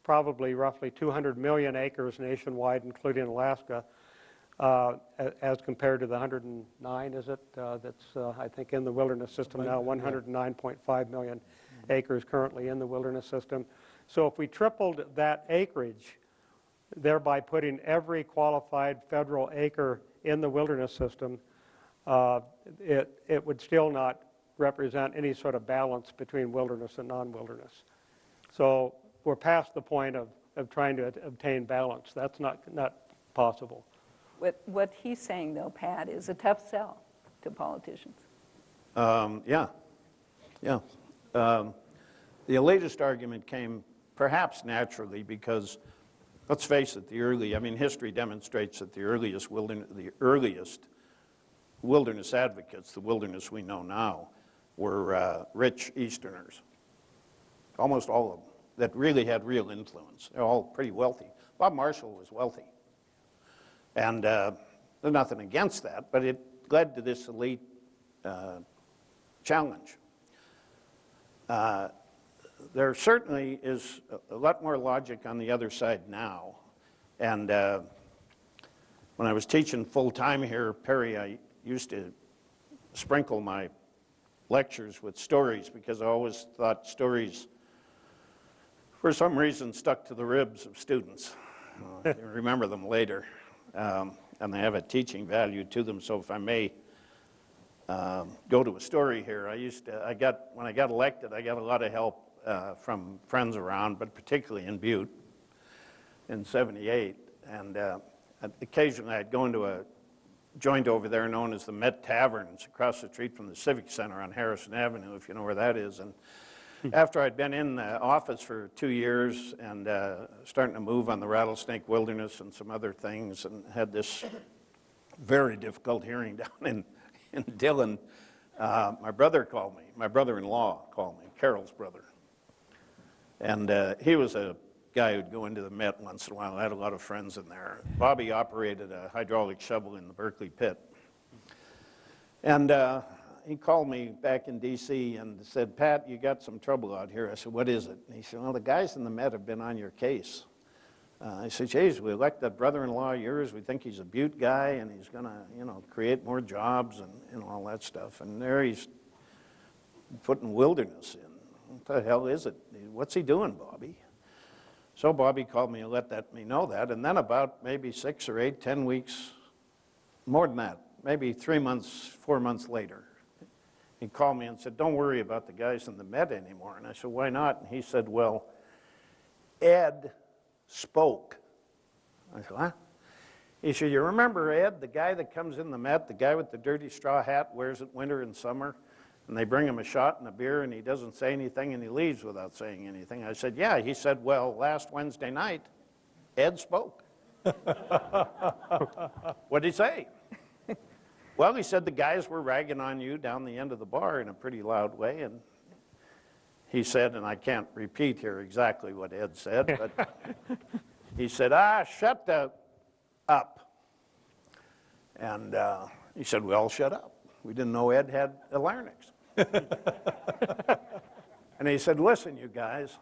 probably roughly 200 million acres nationwide, including Alaska, as compared to the 109, is it, that's, I think, in the wilderness system now, 109.5 million acres currently in the wilderness system. So if we tripled that acreage, thereby putting every qualified federal acre in the wilderness system, it would still not represent any sort of balance between wilderness and non-wilderness. So we're past the point of trying to obtain balance. That's not possible. What he's saying, though, Pat, is a tough sell to politicians. Yeah. The elitist argument came perhaps naturally because, let's face it, history demonstrates that the earliest wilderness advocates, the wilderness we know now, were rich Easterners. Almost all of them that really had real influence. They're all pretty wealthy. Bob Marshall was wealthy. And there's nothing against that, but it led to this elite challenge. There certainly is a lot more logic on the other side now. And when I was teaching full-time here at Perry, I used to sprinkle my lectures with stories because I always thought stories, for some reason, stuck to the ribs of students. They remember them later, and they have a teaching value to them. So if I may go to a story here, when I got elected, I got a lot of help from friends around, but particularly in Butte in '78. And occasionally I'd go into a joint over there known as the Met Tavern. It's across the street from the Civic Center on Harrison Avenue, if you know where that is. And after I'd been in the office for 2 years and starting to move on the Rattlesnake Wilderness and some other things, and had this very difficult hearing down in Dillon, my brother-in-law called me, Carol's brother. And he was a guy who'd go into the Met once in a while. I had a lot of friends in there. Bobby operated a hydraulic shovel in the Berkeley pit. And he called me back in D.C. and said, Pat, you got some trouble out here. I said, what is it? And he said, well, the guys in the Met have been on your case. I said, geez, we elect that brother-in-law of yours. We think he's a Butte guy, and he's going to, you know, create more jobs and all that stuff. And there he's putting wilderness in. What the hell is it? What's he doing, Bobby? So Bobby called me and let me know that. And then about maybe 6 or 8, 10 weeks, more than that, maybe 3 months, 4 months later, he called me and said, don't worry about the guys in the Met anymore. And I said, why not? And he said, well, Ed spoke. I said, what? He said, you remember Ed, the guy that comes in the Met, the guy with the dirty straw hat, wears it winter and summer, and they bring him a shot and a beer and he doesn't say anything and he leaves without saying anything? I said, yeah. He said, well, last Wednesday night, Ed spoke. What'd he say? Well, he said the guys were ragging on you down the end of the bar in a pretty loud way, and he said, and I can't repeat here exactly what Ed said, but he said, shut up. And he said, we all shut up. We didn't know Ed had a larynx. And he said, listen, you guys,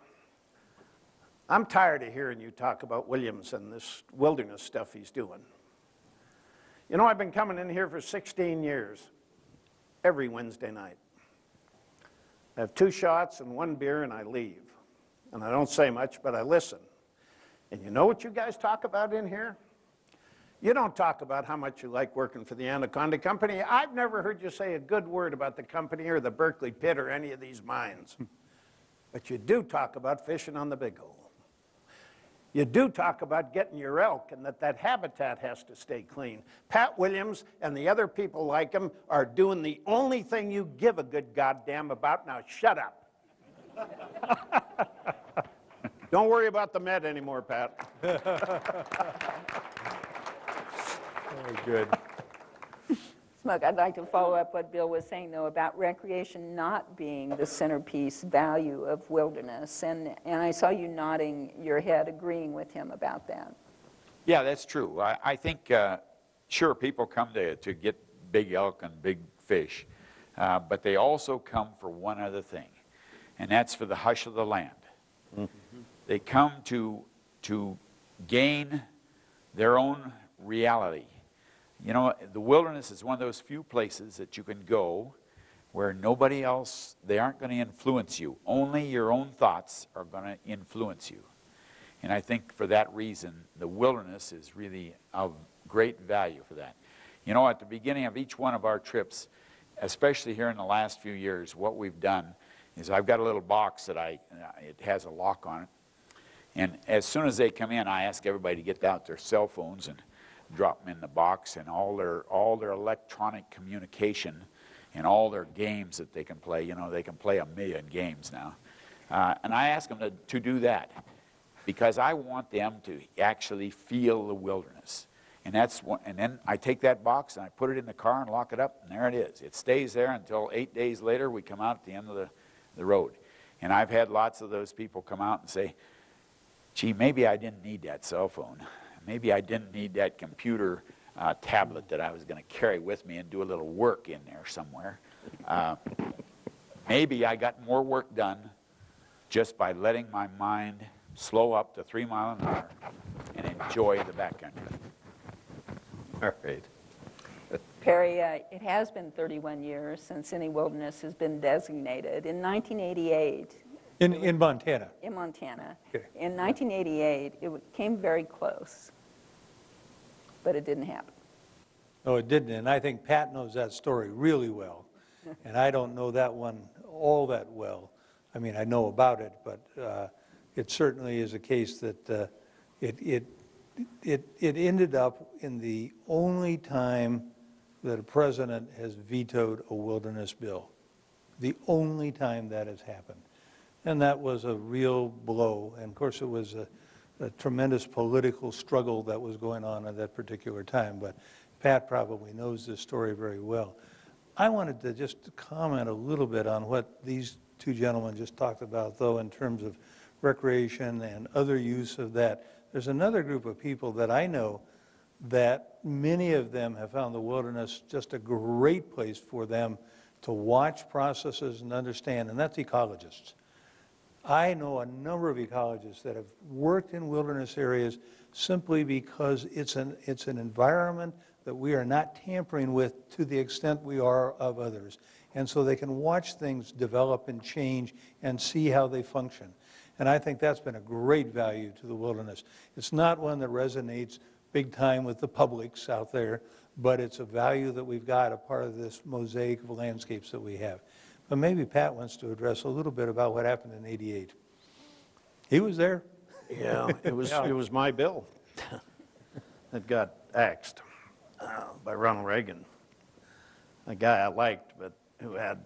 I'm tired of hearing you talk about Williams and this wilderness stuff he's doing. You know, I've been coming in here for 16 years, every Wednesday night. I have 2 shots and 1 beer and I leave. And I don't say much, but I listen. And you know what you guys talk about in here? You don't talk about how much you like working for the Anaconda Company. I've never heard you say a good word about the company or the Berkeley Pit or any of these mines. But you do talk about fishing on the Big Hole. You do talk about getting your elk and that habitat has to stay clean. Pat Williams and the other people like him are doing the only thing you give a good goddamn about. Now shut up. Don't worry about the Met anymore, Pat. Very good. Smoke, I'd like to follow up what Bill was saying, though, about recreation not being the centerpiece value of wilderness. And I saw you nodding your head, agreeing with him about that. Yeah, that's true. I think, sure, people come to get big elk and big fish, but they also come for one other thing, and that's for the hush of the land. Mm-hmm. They come to gain their own reality. You know, the wilderness is one of those few places that you can go where nobody else, they aren't going to influence you. Only your own thoughts are going to influence you. And I think for that reason, the wilderness is really of great value for that. You know, at the beginning of each one of our trips, especially here in the last few years, what we've done is I've got a little box that it has a lock on it. And as soon as they come in, I ask everybody to get out their cell phones and drop them in the box, and all their electronic communication and all their games that they can play. You know, they can play 1 million games now. And I ask them to do that because I want them to actually feel the wilderness. And then I take that box and I put it in the car and lock it up, and there it is. It stays there until 8 days later we come out at the end of the road. And I've had lots of those people come out and say, gee, maybe I didn't need that cell phone. Maybe I didn't need that computer tablet that I was going to carry with me and do a little work in there somewhere. Maybe I got more work done just by letting my mind slow up to 3 miles an hour and enjoy the backcountry. All right. Perry, it has been 31 years since any wilderness has been designated. In 1988, In Montana. in Montana. Okay. In 1988, it came very close, but it didn't happen. No, it didn't, and I think Pat knows that story really well, and I don't know that one all that well. I mean, I know about it, but it certainly is a case that it ended up in the only time that a president has vetoed a wilderness bill, the only time that has happened. And that was a real blow. And of course, it was a tremendous political struggle that was going on at that particular time. But Pat probably knows this story very well. I wanted to just comment a little bit on what these 2 gentlemen just talked about, though, in terms of recreation and other use of that. There's another group of people that I know that many of them have found the wilderness just a great place for them to watch processes and understand, and that's ecologists. I know a number of ecologists that have worked in wilderness areas simply because it's an environment that we are not tampering with to the extent we are of others. And so they can watch things develop and change and see how they function. And I think that's been a great value to the wilderness. It's not one that resonates big time with the publics out there, but it's a value that we've got, a part of this mosaic of landscapes that we have. But maybe Pat wants to address a little bit about what happened in '88. He was there. Yeah, it was my bill that got axed by Ronald Reagan, a guy I liked, but who had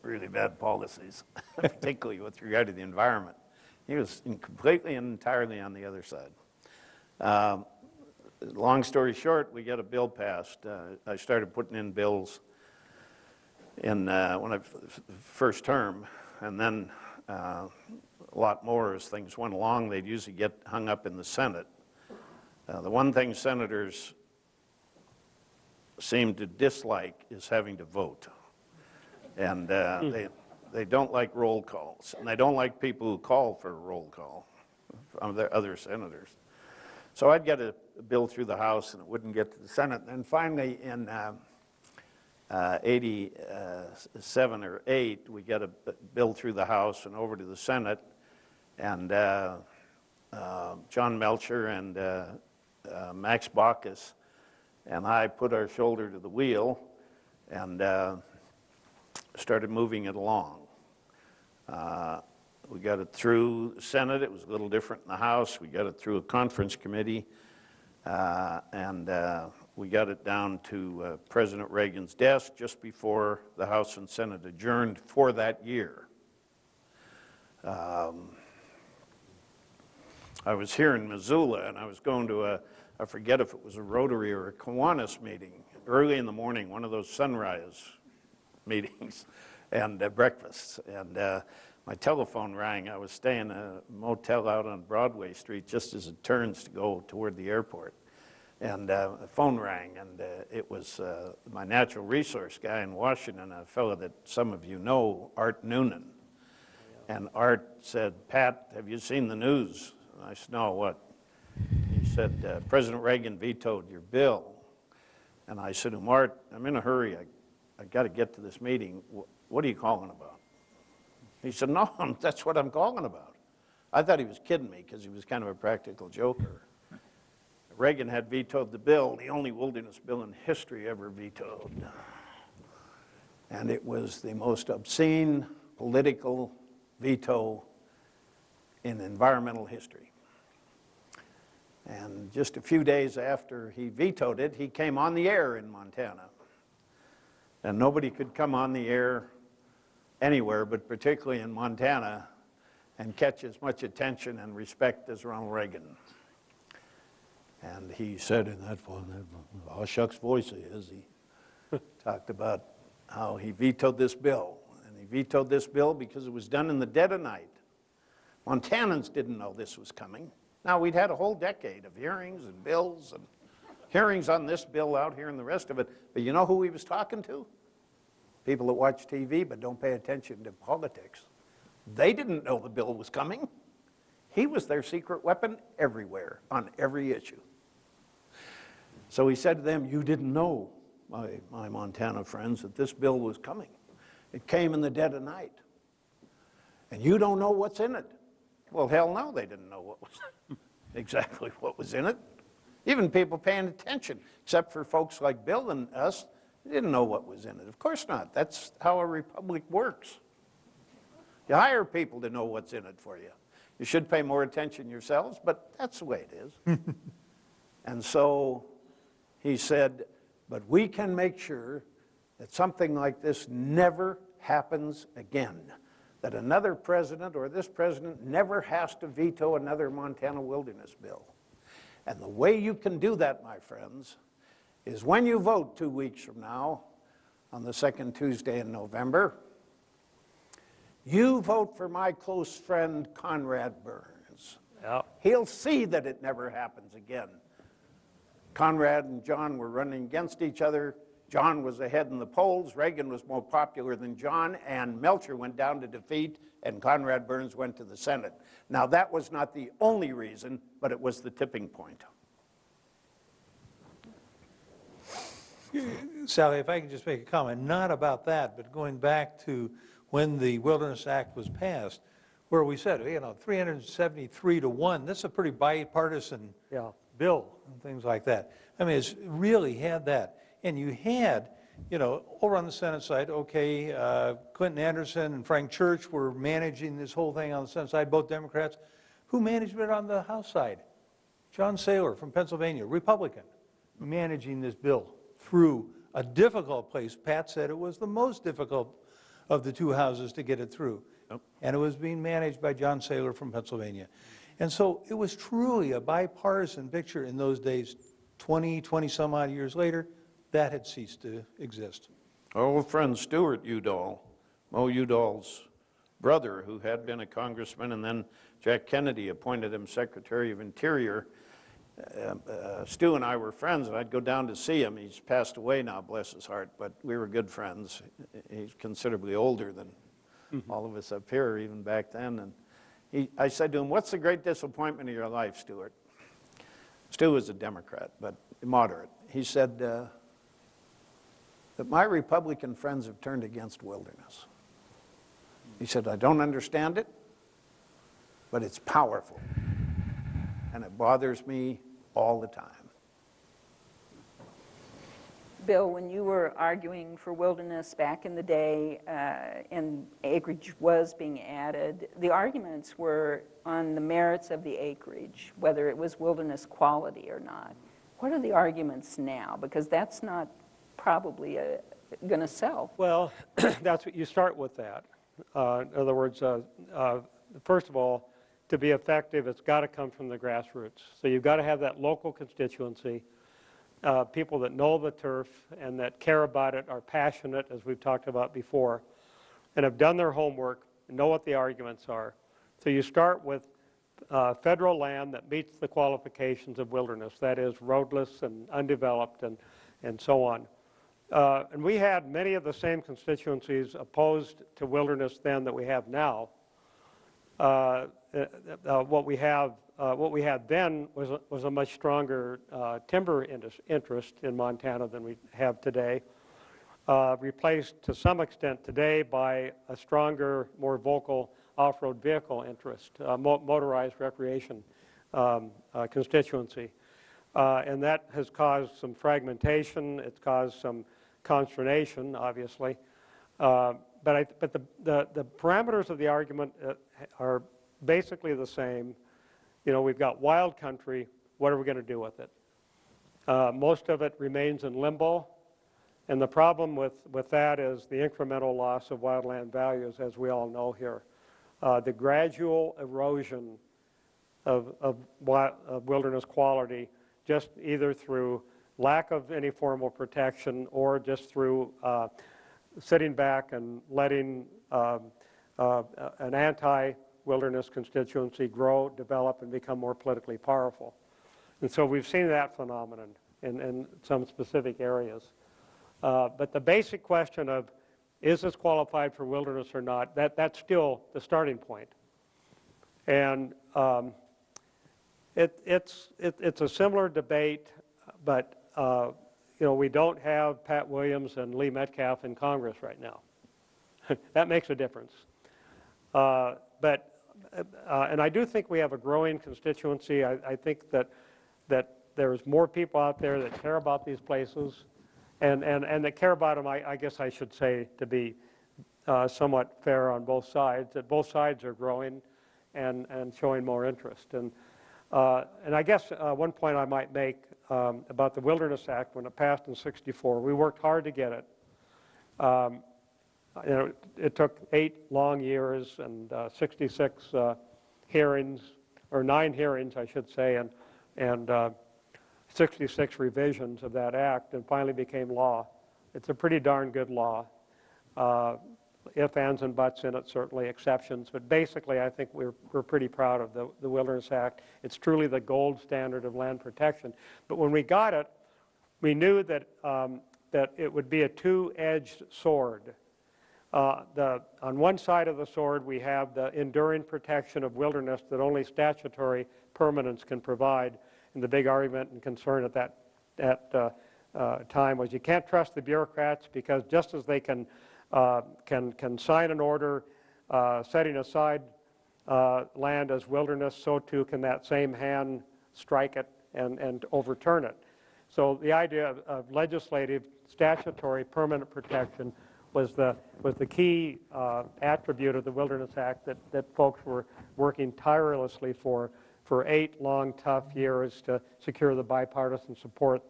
really bad policies, particularly with regard to the environment. He was completely and entirely on the other side. Long story short, we got a bill passed. I started putting in bills in when I first term, and then a lot more as things went along. They'd usually get hung up in the Senate. The one thing senators seem to dislike is having to vote, and they don't like roll calls, and they don't like people who call for a roll call from the other senators. So I'd get a bill through the House, and it wouldn't get to the Senate. And then finally, in 87 or 8, we get a bill through the House and over to the Senate, and John Melcher and Max Baucus and I put our shoulder to the wheel and started moving it along. We got it through the Senate. It was a little different in the House. We got it through a conference committee, and we got it down to President Reagan's desk just before the House and Senate adjourned for that year. I was here in Missoula, and I was going to I forget if it was a Rotary or a Kiwanis meeting, early in the morning, one of those sunrise meetings and breakfasts. And my telephone rang. I was staying in a motel out on Broadway Street just as it turns to go toward the airport. And the phone rang, and it was my natural resource guy in Washington, a fellow that some of you know, Art Noonan. And Art said, "Pat, have you seen the news?" And I said, "No, what?" He said, "President Reagan vetoed your bill." And I said to him, "Art, I'm in a hurry. I got to get to this meeting. What are you calling about?" He said, "No, that's what I'm calling about." I thought he was kidding me because he was kind of a practical joker. Reagan had vetoed the bill, the only wilderness bill in history ever vetoed. And it was the most obscene political veto in environmental history. And just a few days after he vetoed it, he came on the air in Montana. And nobody could come on the air anywhere, but particularly in Montana, and catch as much attention and respect as Ronald Reagan. And he said in that "aw shucks" voice he talked about how he vetoed this bill. And he vetoed this bill because it was done in the dead of night. Montanans didn't know this was coming. Now, we'd had a whole decade of hearings and bills and hearings on this bill out here and the rest of it. But you know who he was talking to? People that watch TV but don't pay attention to politics. They didn't know the bill was coming. He was their secret weapon everywhere, on every issue. So he said to them, "You didn't know, my Montana friends, that this bill was coming. It came in the dead of night. And you don't know what's in it." Well, hell no, they didn't know what was exactly what was in it. Even people paying attention, except for folks like Bill and us, they didn't know what was in it. Of course not. That's how a republic works. You hire people to know what's in it for you. You should pay more attention yourselves, but that's the way it is. And so he said, "But we can make sure that something like this never happens again, that another president or this president never has to veto another Montana wilderness bill. And the way you can do that, my friends, is when you vote 2 weeks from now, on the second Tuesday in November, you vote for my close friend Conrad Burns. Yep. He'll see that it never happens again." Conrad and John were running against each other. John was ahead in the polls, Reagan was more popular than John, and Melcher went down to defeat, and Conrad Burns went to the Senate. Now, that was not the only reason, but it was the tipping point. Sally, if I could just make a comment, not about that, but going back to when the Wilderness Act was passed, where we said, 373 to 1, that's a pretty bipartisan bill and things like that. I mean, it's really had that. And you had, over on the Senate side, Clinton Anderson and Frank Church were managing this whole thing on the Senate side, both Democrats. Who managed it on the House side? John Saylor from Pennsylvania, Republican, managing this bill through a difficult place. Pat said it was the most difficult of the two houses to get it through. Yep. And it was being managed by John Saylor from Pennsylvania. And so it was truly a bipartisan picture in those days. 20 some odd years later, that had ceased to exist. Our old friend Stuart Udall, Mo Udall's brother, who had been a congressman, and then Jack Kennedy appointed him Secretary of Interior. Stu and I were friends, and I'd go down to see him. He's passed away now, bless his heart, but we were good friends. He's considerably older than all of us up here, even back then. And I said to him, "What's the great disappointment of your life, Stuart?" Stu was a Democrat, but moderate. He said that my Republican friends have turned against wilderness. He said, "I don't understand it, but it's powerful, and it bothers me all the time." Bill, when you were arguing for wilderness back in the day and acreage was being added, the arguments were on the merits of the acreage, whether it was wilderness quality or not. What are the arguments now? Because that's not probably going to sell. Well, that's what you start with that. In other words, first of all, to be effective, it's got to come from the grassroots. So you've got to have that local constituency, people that know the turf and that care about it, are passionate, as we've talked about before, and have done their homework, know what the arguments are. So you start with federal land that meets the qualifications of wilderness, that is roadless and undeveloped and so on. And we had many of the same constituencies opposed to wilderness then that we have now. What we had then was a much stronger timber interest in Montana than we have today, replaced to some extent today by a stronger, more vocal off-road vehicle interest, motorized recreation constituency. And that has caused some fragmentation. It's caused some consternation, obviously. But the parameters of the argument are basically the same. We've got wild country. What are we going to do with it? Most of it remains in limbo. And the problem with that is the incremental loss of wildland values, as we all know here. The gradual erosion of wilderness quality, just either through lack of any formal protection or just through sitting back and letting an anti-wilderness constituency grow, develop, and become more politically powerful. And so we've seen that phenomenon in some specific areas. But the basic question of, is this qualified for wilderness or not, that's still the starting point. And it's a similar debate, but we don't have Pat Williams and Lee Metcalf in Congress right now. That makes a difference. And I do think we have a growing constituency. I think that there's more people out there that care about these places and that care about them, I guess I should say, to be somewhat fair on both sides, that both sides are growing and showing more interest. And I guess one point I might make about the Wilderness Act, when it passed in '64, we worked hard to get it. It took 8 long years and 66 hearings, or 9 hearings, I should say, and 66 revisions of that act, and finally became law. It's a pretty darn good law. If, ands, and buts in it, certainly exceptions, but basically I think we're pretty proud of the Wilderness Act. It's truly the gold standard of land protection. But when we got it, we knew that that it would be a two-edged sword. On one side of the sword, we have the enduring protection of wilderness that only statutory permanence can provide. And the big argument and concern at that time was you can't trust the bureaucrats because just as they can sign an order setting aside land as wilderness, so too can that same hand strike it and overturn it. So the idea of legislative, statutory, permanent protection was the key attribute of the Wilderness Act that folks were working tirelessly for 8 long, tough years to secure the bipartisan support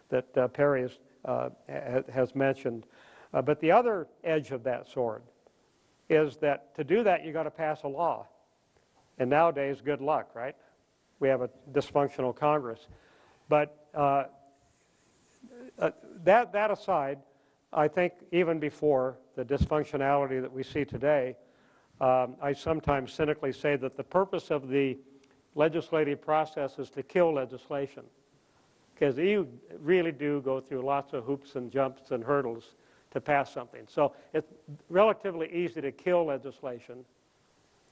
that Perry has mentioned. But the other edge of that sword is that to do that, you got to pass a law. And nowadays, good luck, right? We have a dysfunctional Congress. But that aside, I think even before the dysfunctionality that we see today, I sometimes cynically say that the purpose of the legislative process is to kill legislation, because you really do go through lots of hoops and jumps and hurdles to pass something. So it's relatively easy to kill legislation.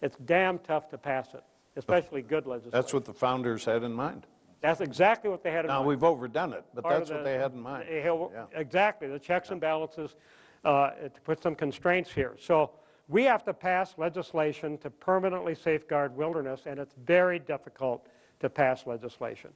It's damn tough to pass it, especially good legislation. That's what the founders had in mind. That's exactly what they had in mind. Now, we've overdone it, but Part that's of what they had in mind. Yeah. Exactly, the checks and balances, to put some constraints here. So we have to pass legislation to permanently safeguard wilderness, and it's very difficult to pass legislation,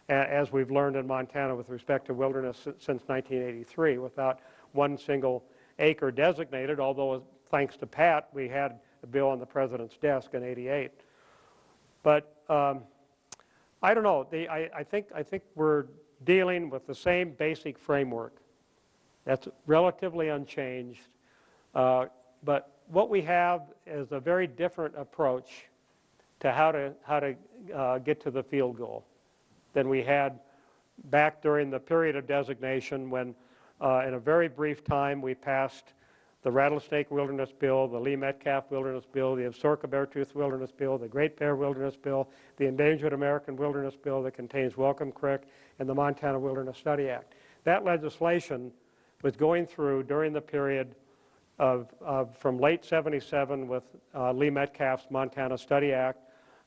as we've learned in Montana with respect to wilderness since 1983, without one single acre designated, although thanks to Pat, we had a bill on the president's desk in '88. But I don't know. I think we're dealing with the same basic framework. That's relatively unchanged. But what we have is a very different approach to how to get to the field goal than we had back during the period of designation when, in a very brief time, we passed the Rattlesnake Wilderness Bill, the Lee Metcalf Wilderness Bill, the Absaroka Beartooth Wilderness Bill, the Great Bear Wilderness Bill, the Endangered American Wilderness Bill that contains Welcome Creek, and the Montana Wilderness Study Act. That legislation was going through during the period from late '77 with Lee Metcalf's Montana Study Act,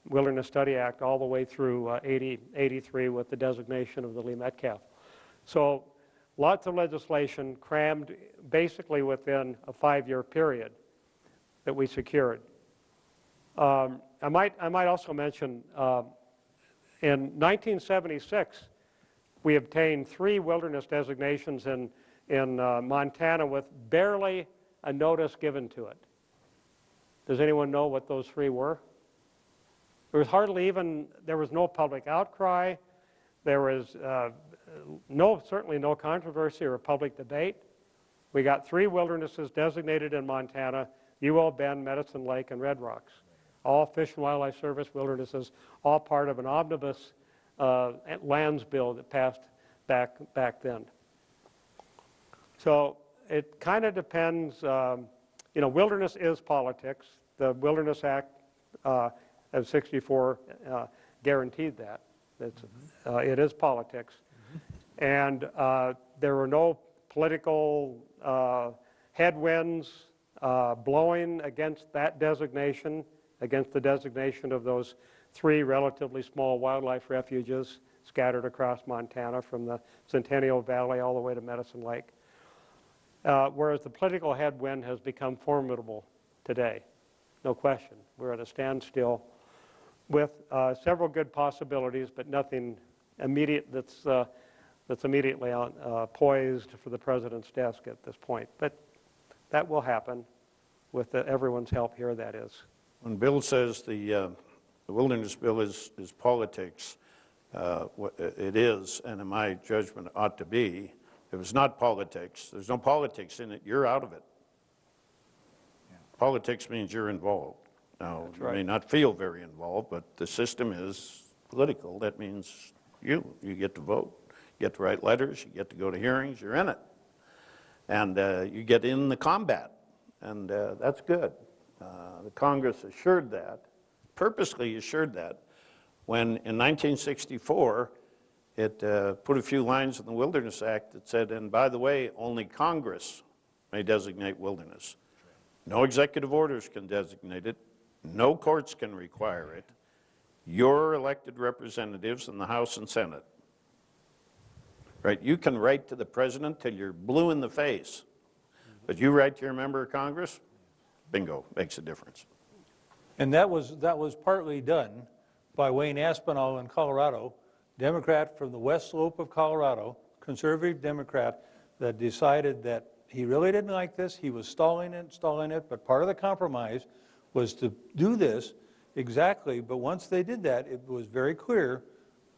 Wilderness Study Act, all the way through '83 with the designation of the Lee Metcalf. So lots of legislation crammed basically within a 5-year period that we secured. I might also mention in 1976 we obtained 3 wilderness designations in Montana with barely a notice given to it. Does anyone know what those 3 were? There was there was no public outcry. There was certainly no controversy or public debate. We got 3 wildernesses designated in Montana: UL Bend, Medicine Lake, and Red Rocks. All Fish and Wildlife Service wildernesses, all part of an omnibus lands bill that passed back then. So it kind of depends. Wilderness is politics. The Wilderness Act of '64 guaranteed that. It is politics. And there were no political headwinds blowing against that designation, against the designation of those 3 relatively small wildlife refuges scattered across Montana from the Centennial Valley all the way to Medicine Lake. Whereas the political headwind has become formidable today, no question. We're at a standstill with several good possibilities, but nothing immediate that's immediately poised for the president's desk at this point. But that will happen with everyone's help here, that is. When Bill says the wilderness bill is politics, it is, and in my judgment ought to be. If it's not politics, there's no politics in it, you're out of it. Yeah. Politics means you're involved. Now, you may not feel very involved, but the system is political. That means you get to vote, you get to write letters, you get to go to hearings, you're in it. And you get in the combat, and that's good. The Congress assured that, purposely assured that, when in 1964 it put a few lines in the Wilderness Act that said, and by the way, only Congress may designate wilderness. No executive orders can designate it. No courts can require it. Your elected representatives in the House and Senate. Right? You can write to the president till you're blue in the face. But you write to your member of Congress, bingo, makes a difference. And that was partly done by Wayne Aspinall in Colorado, Democrat from the West Slope of Colorado, conservative Democrat, that decided that he really didn't like this. He was stalling it, but part of the compromise was to do this exactly. But once they did that, it was very clear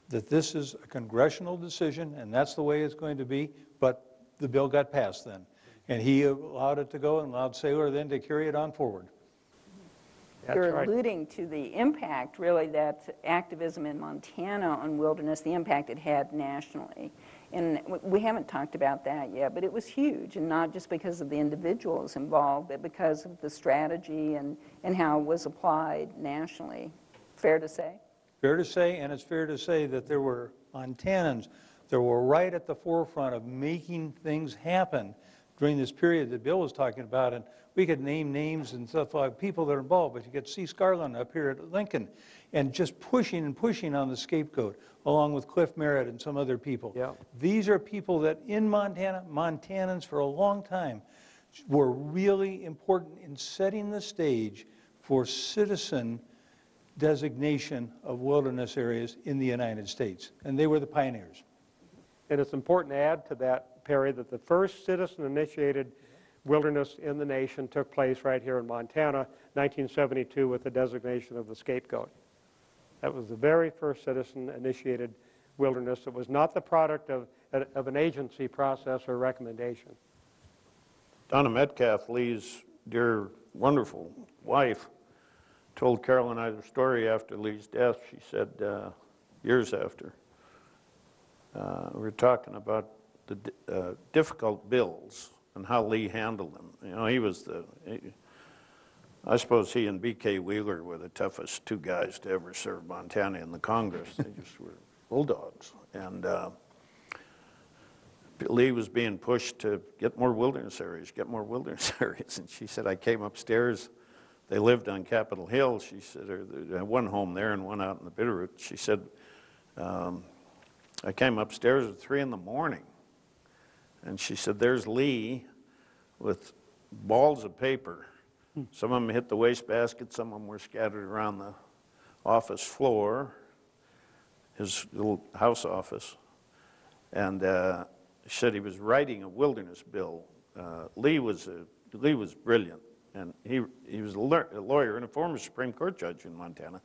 that this is a congressional decision, and that's the way it's going to be. But the bill got passed then. And he allowed it to go and allowed Saylor then to carry it on forward. That's You're right. alluding to the impact, really, that activism in Montana on wilderness, the impact it had nationally. And we haven't talked about that yet, but it was huge, and not just because of the individuals involved, but because of the strategy and how it was applied nationally. Fair to say? Fair to say, and it's fair to say that there were Montanans that were right at the forefront of making things happen during this period that Bill was talking about. And we could name names and stuff like people that are involved, but you get C. Scarlett up here at Lincoln and just pushing and pushing on the scapegoat, along with Cliff Merritt and some other people. Yeah. These are people that in Montana, Montanans for a long time, were really important in setting the stage for citizen designation of wilderness areas in the United States. And they were the pioneers. And it's important to add to that, Perry, that the first citizen-initiated wilderness in the nation took place right here in Montana, 1972, with the designation of the scapegoat. That was the very first citizen-initiated wilderness. It was not the product of an agency process or recommendation. Donna Metcalf, Lee's dear, wonderful wife, told Carol and I the story after Lee's death. She said, years after, we were talking about the difficult bills and how Lee handled them. You know, I suppose he and B.K. Wheeler were the toughest two guys to ever serve Montana in the Congress. They just were bulldogs. And Lee was being pushed to get more wilderness areas, get more wilderness areas. And she said, I came upstairs. They lived on Capitol Hill. She said, or they had one home there and one out in the Bitterroot. She said, I came upstairs at 3 in the morning. And she said, there's Lee with balls of paper. Some of them hit the wastebasket, some of them were scattered around the office floor, his little house office. And she said he was writing a wilderness bill. Lee was brilliant, and he was a lawyer and a former Supreme Court judge in Montana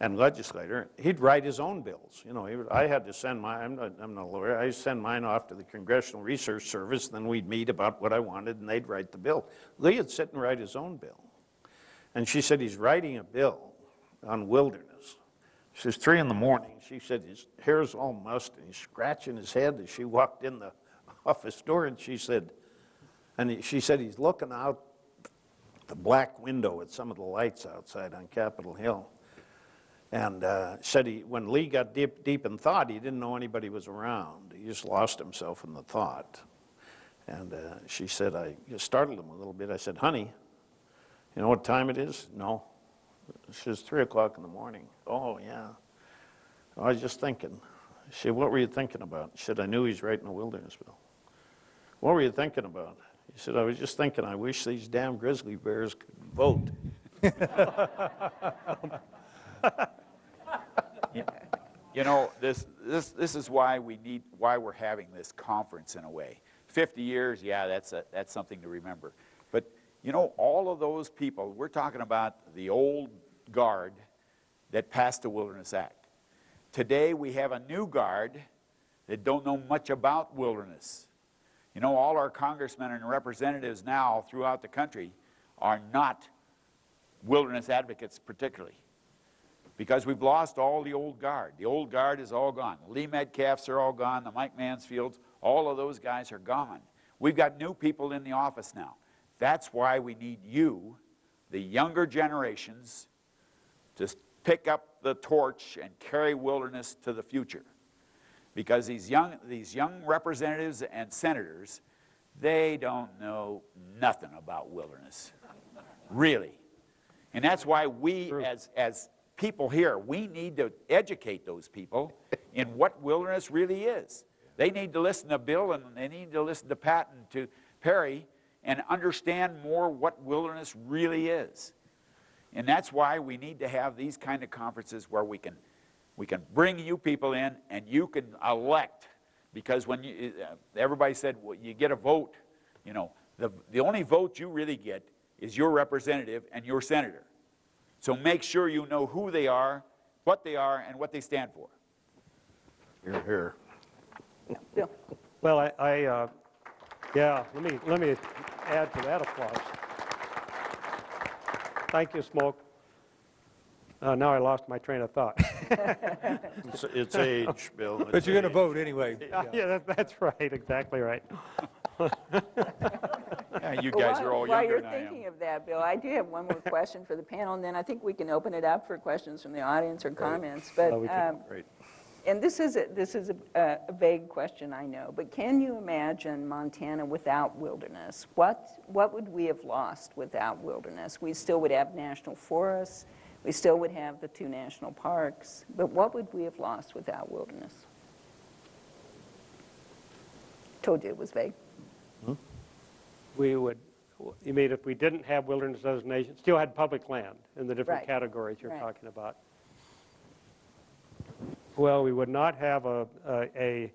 and legislator. He'd write his own bills. You know, I had to send mine, I'm not a lawyer, I send mine off to the Congressional Research Service, then we'd meet about what I wanted, and they'd write the bill. Lee would sit and write his own bill. And she said he's writing a bill on wilderness. She says, 3 in the morning. She said his hair's all mussed, and he's scratching his head as she walked in the office door, and she said he's looking out the black window at some of the lights outside on Capitol Hill. And said when Lee got deep in thought, he didn't know anybody was around. He just lost himself in the thought. And she said, I just startled him a little bit. I said, honey, you know what time it is? No. She says, 3 o'clock in the morning. Oh, yeah. I was just thinking. She said, what were you thinking about? She said, I knew he's writing a wilderness bill. What were you thinking about? He said, I was just thinking, I wish these damn grizzly bears could vote. You know, this is why we're having this conference in a way. 50 years, yeah, that's something to remember. But you know, all of those people, we're talking about the old guard that passed the Wilderness Act. Today we have a new guard that don't know much about wilderness. You know, all our congressmen and representatives now throughout the country are not wilderness advocates particularly, because we've lost all the old guard. The old guard is all gone. The Lee Metcalfs are all gone. The Mike Mansfields, all of those guys are gone. We've got new people in the office now. That's why we need you, the younger generations, to pick up the torch and carry wilderness to the future. because these young representatives and senators, they don't know nothing about wilderness, really. And that's why we, as people here, we need to educate those people in what wilderness really is. They need to listen to Bill, and they need to listen to Pat and to Perry and understand more what wilderness really is. And that's why we need to have these kind of conferences where we can bring you people in and you can elect. Because when everybody said, well, you get a vote, you know, the only vote you really get is your representative and your senator. So make sure you know who they are, and what they stand for. You're here. Bill. Well, yeah, let me add to that applause. Thank you, Smoke. Now I lost my train of thought. It's age, Bill. But you're going to vote anyway. Yeah, that's right, exactly right. Yeah, you guys are all While younger you're than I am. thinking of that, Bill, I do have one more question for the panel, and then I think we can open it up for questions from the audience or comments. But Great. and this is a vague question, I know, but can you imagine Montana without wilderness? What would we have lost without wilderness? We still would have national forests. We still would have the 2 national parks. But what would we have lost without wilderness? Told you it was vague. We would, you mean if we didn't have wilderness designation, still had public land in the different Right. categories you're Right. talking about? Well, we would not have a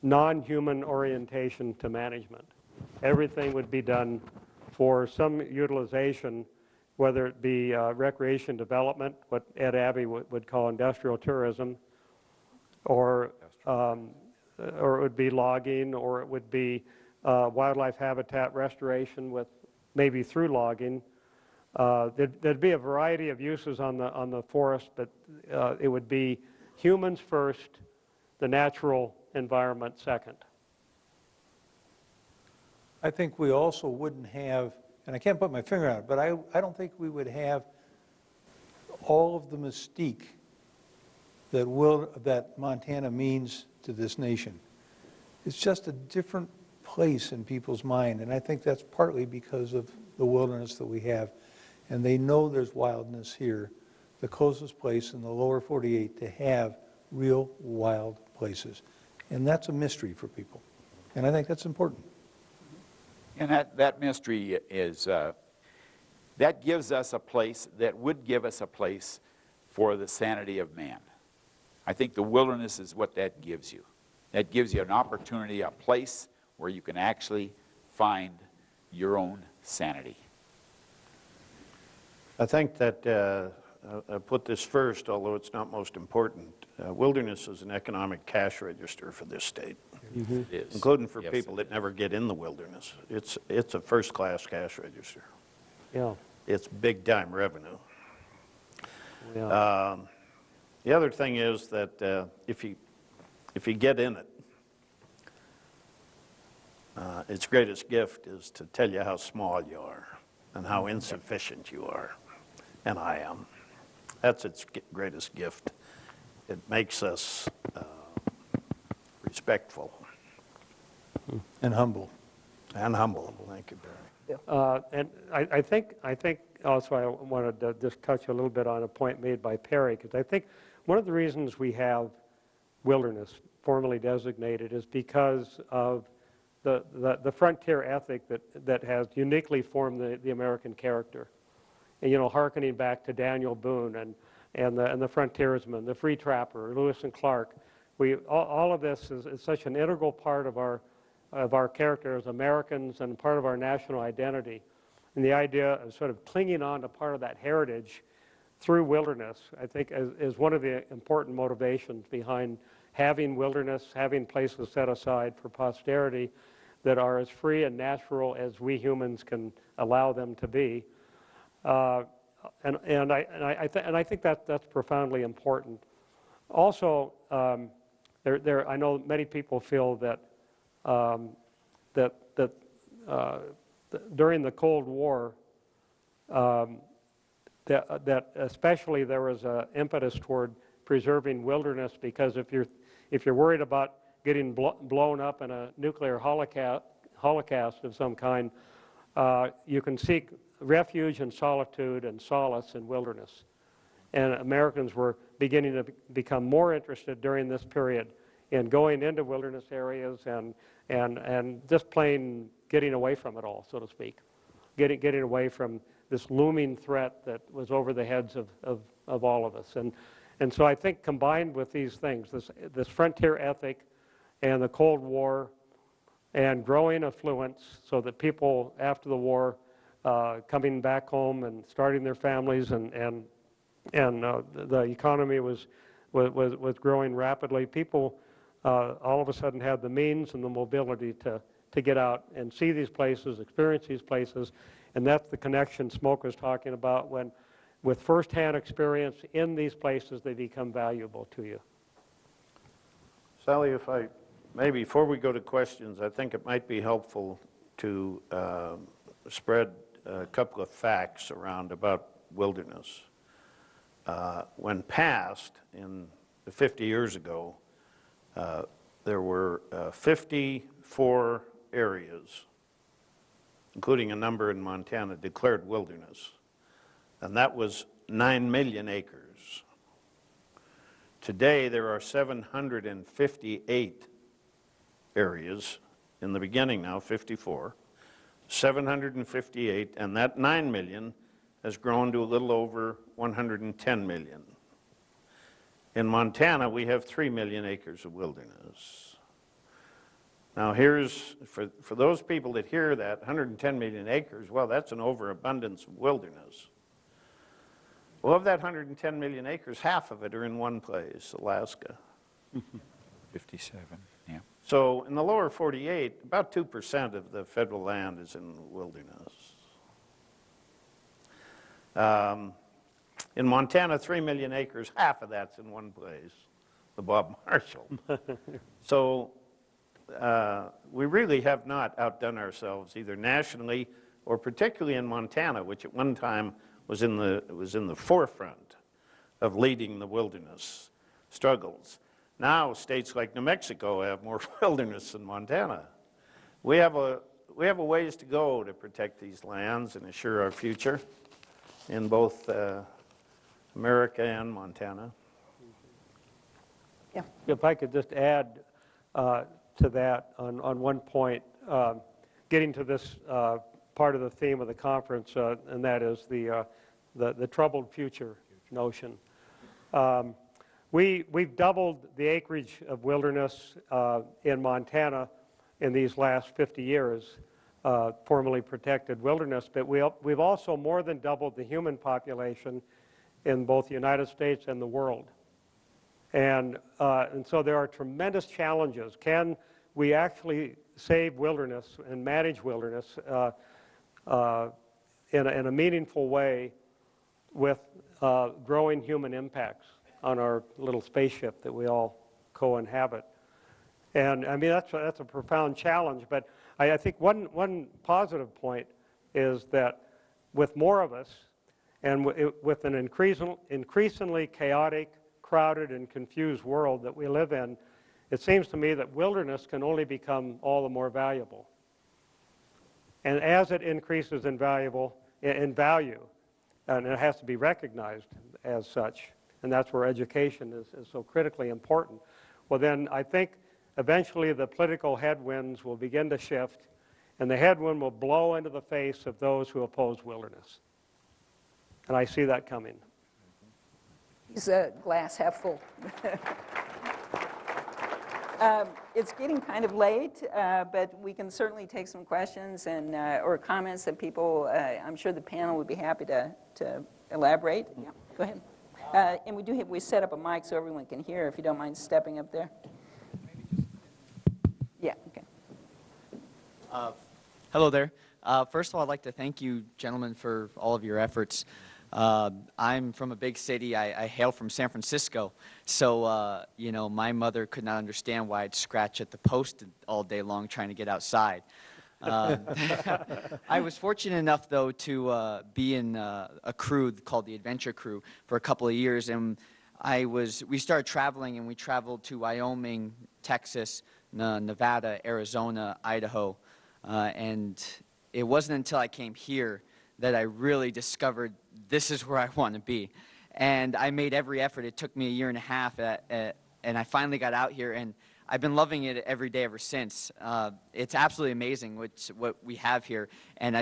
non-human orientation to management. Everything would be done for some utilization, whether it be recreation development, what Ed Abbey would call industrial tourism, or it would be logging, or it would be wildlife habitat restoration with maybe through logging. There'd be a variety of uses on the forest, but it would be humans first, the natural environment second. I think we also wouldn't have, and I can't put my finger on it, but I don't think we would have all of the mystique that Montana means to this nation. It's just a different place in people's mind, and I think that's partly because of the wilderness that we have. And they know there's wildness here, the closest place in the lower 48 to have real wild places. And that's a mystery for people. And I think that's important. And that mystery is, that gives us a place, that would give us a place for the sanity of man. I think the wilderness is what that gives you. That gives you an opportunity, a place where you can actually find your own sanity. I think that I put this first, although it's not most important. Wilderness is an economic cash register for this state, It is. including for Yes, people it that never get in the wilderness. It's a first-class cash register. Yeah. It's big-time revenue. Yeah. The other thing is that if you get in it, its greatest gift is to tell you how small you are and how insufficient you are, and I am. That's its greatest gift. It makes us respectful. And humble. And humble. Thank you, Barry. And I think also I wanted to just touch a little bit on a point made by Perry, because I think one of the reasons we have wilderness formally designated is because of the frontier ethic that has uniquely formed the American character. And, you know, hearkening back to Daniel Boone and the frontiersman, the free trapper, Lewis and Clark, all of this is such an integral part of our character as Americans and part of our national identity. And the idea of sort of clinging on to part of that heritage through wilderness, I think, is one of the important motivations behind having wilderness, having places set aside for posterity that are as free and natural as we humans can allow them to be. And I think that's profoundly important. Also, I know many people feel that during the Cold War, that especially there was an impetus toward preserving wilderness, because if if you're worried about getting blown up in a nuclear holocaust of some kind, you can seek refuge and solitude and solace in wilderness. And Americans were beginning to become more interested during this period in going into wilderness areas and just plain getting away from it all, so to speak. Getting away from this looming threat that was over the heads of all of us. And so I think combined with these things, this frontier ethic and the Cold War and growing affluence so that people after the war coming back home and starting their families and the economy was growing rapidly, people all of a sudden had the means and the mobility to get out and see these places, experience these places, and that's the connection Smoke was talking about. When with firsthand experience in these places, they become valuable to you. Sally, if I may, before we go to questions, I think it might be helpful to spread a couple of facts around about wilderness. When passed in 50 years ago, there were 54 areas, including a number in Montana, declared wilderness, and that was 9 million acres. Today, there are 758 areas, in the beginning now, 54, 758, and that 9 million has grown to a little over 110 million. In Montana, we have 3 million acres of wilderness. Now here's, for those people that hear that, 110 million acres, well, that's an overabundance of wilderness. Well, of that 110 million acres, half of it are in one place, Alaska. 57, yeah. So in the lower 48, about 2% of the federal land is in wilderness. In Montana, 3 million acres, half of that's in one place, the Bob Marshall. So we really have not outdone ourselves either nationally or particularly in Montana, which at one time was in the forefront of leading the wilderness struggles. Now states like New Mexico have more wilderness than Montana. We have a ways to go to protect these lands and assure our future in both America and Montana. Yeah. If I could just add to that on one point, getting to this part of the theme of the conference, and that is the troubled future notion. We've doubled the acreage of wilderness in Montana in these last 50 years, formerly protected wilderness, but we've also more than doubled the human population in both the United States and the world. And so there are tremendous challenges. Can we actually save wilderness and manage wilderness in a meaningful way with growing human impacts on our little spaceship that we all co-inhabit? And I mean, that's a profound challenge, but I think one positive point is that with more of us and with an increasingly chaotic, crowded, and confused world that we live in, it seems to me that wilderness can only become all the more valuable. And as it increases in value, and it has to be recognized as such, and that's where education is so critically important, well then I think eventually the political headwinds will begin to shift, and the headwind will blow into the face of those who oppose wilderness. And I see that coming. He's a glass half full. It's getting kind of late, but we can certainly take some questions and or comments that people, I'm sure the panel would be happy to elaborate. Yeah, go ahead. And we set up a mic so everyone can hear, if you don't mind stepping up there. Yeah, okay. Hello there. First of all, I'd like to thank you, gentlemen, for all of your efforts. I'm from a big city. I hail from San Francisco. So, you know, my mother could not understand why I'd scratch at the post all day long trying to get outside. I was fortunate enough, though, to be in a crew called the Adventure Crew for a couple of years. And we started traveling, and we traveled to Wyoming, Texas, Nevada, Arizona, Idaho, and it wasn't until I came here that I really discovered this is where I want to be. And I made every effort. It took me a year and a half, and I finally got out here, and I've been loving it every day ever since. It's absolutely amazing what we have here, and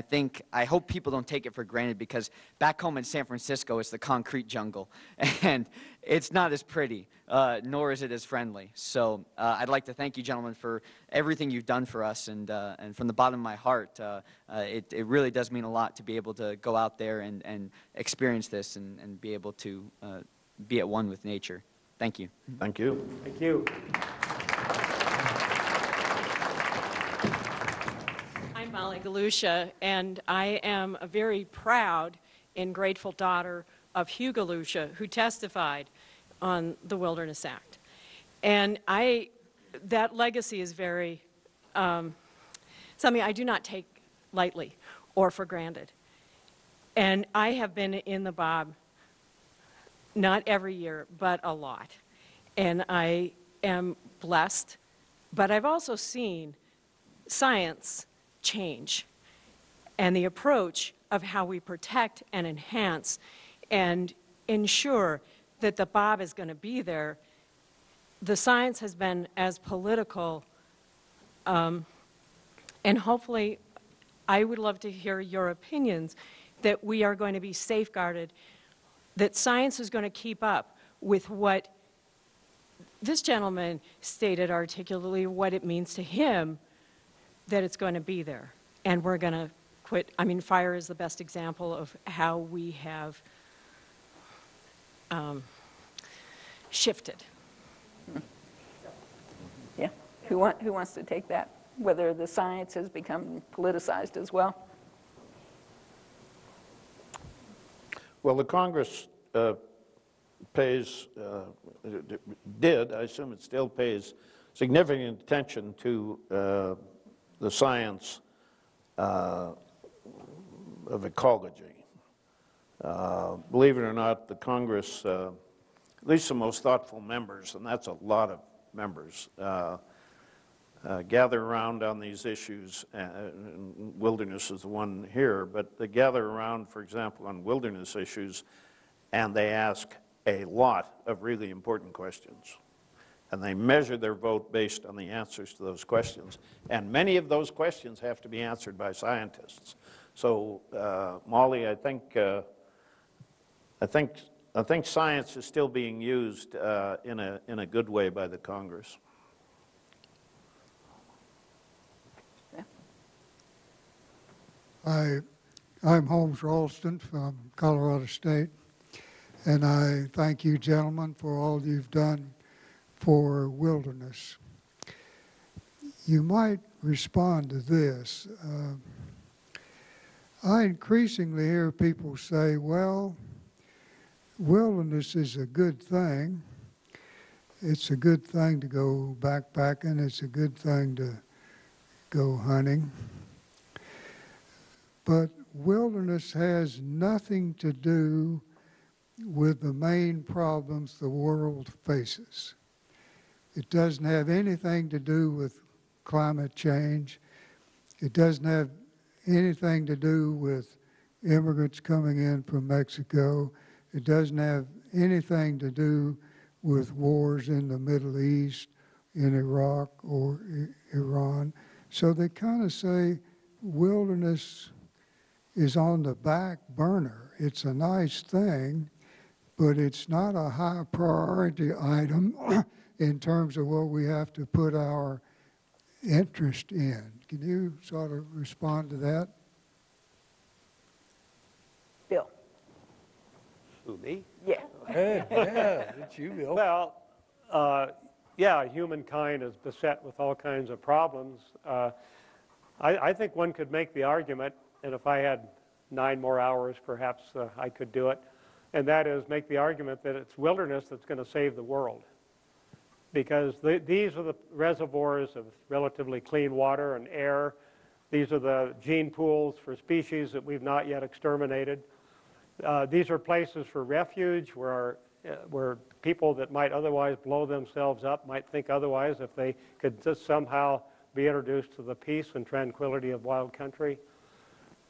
I hope people don't take it for granted, because back home in San Francisco, it's the concrete jungle, and it's not as pretty, nor is it as friendly. So I'd like to thank you, gentlemen, for everything you've done for us, and from the bottom of my heart, it really does mean a lot to be able to go out there and experience this and be able to be at one with nature. Thank you. Thank you. Thank you. I'm Molly Galusha, and I am a very proud and grateful daughter of Hugh Galusha, who testified on the Wilderness Act. And that legacy is very, something I do not take lightly or for granted. And I have been in the Bob, not every year, but a lot. And I am blessed, but I've also seen science change and the approach of how we protect and enhance and ensure that the Bob is going to be there. The science has been as political, and hopefully I would love to hear your opinions, that we are going to be safeguarded, that science is going to keep up with what this gentleman stated articulately, what it means to him, that it's going to be there. And we're going to quit. I mean, fire is the best example of how we have shifted. Yeah. Who wants to take that? Whether the science has become politicized as well? Well, the Congress I assume it still pays significant attention to the science of ecology. Believe it or not, the Congress, at least the most thoughtful members, and that's a lot of members, gather around on these issues, and wilderness is the one here, but they gather around, for example, on wilderness issues, and they ask a lot of really important questions. And they measure their vote based on the answers to those questions. And many of those questions have to be answered by scientists. So, Molly, I think science is still being used in a good way by the Congress. I'm Holmes Ralston from Colorado State, and I thank you, gentlemen, for all you've done for wilderness. You might respond to this. I increasingly hear people say, well, wilderness is a good thing. It's a good thing to go backpacking. It's a good thing to go hunting. But wilderness has nothing to do with the main problems the world faces. It doesn't have anything to do with climate change. It doesn't have anything to do with immigrants coming in from Mexico. It doesn't have anything to do with wars in the Middle East, in Iraq or Iran. So they kind of say wilderness is on the back burner. It's a nice thing, but it's not a high priority item in terms of what we have to put our interest in. Can you sort of respond to that? Bill? Who, me? Yeah. Yeah, it's you, Bill. Well, yeah, humankind is beset with all kinds of problems. I think one could make the argument, and if I had 9 more hours, perhaps I could do it, and that is make the argument that it's wilderness that's going to save the world. Because these are the reservoirs of relatively clean water and air. These are the gene pools for species that we've not yet exterminated. These are places for refuge where our where people that might otherwise blow themselves up might think otherwise if they could just somehow be introduced to the peace and tranquility of wild country.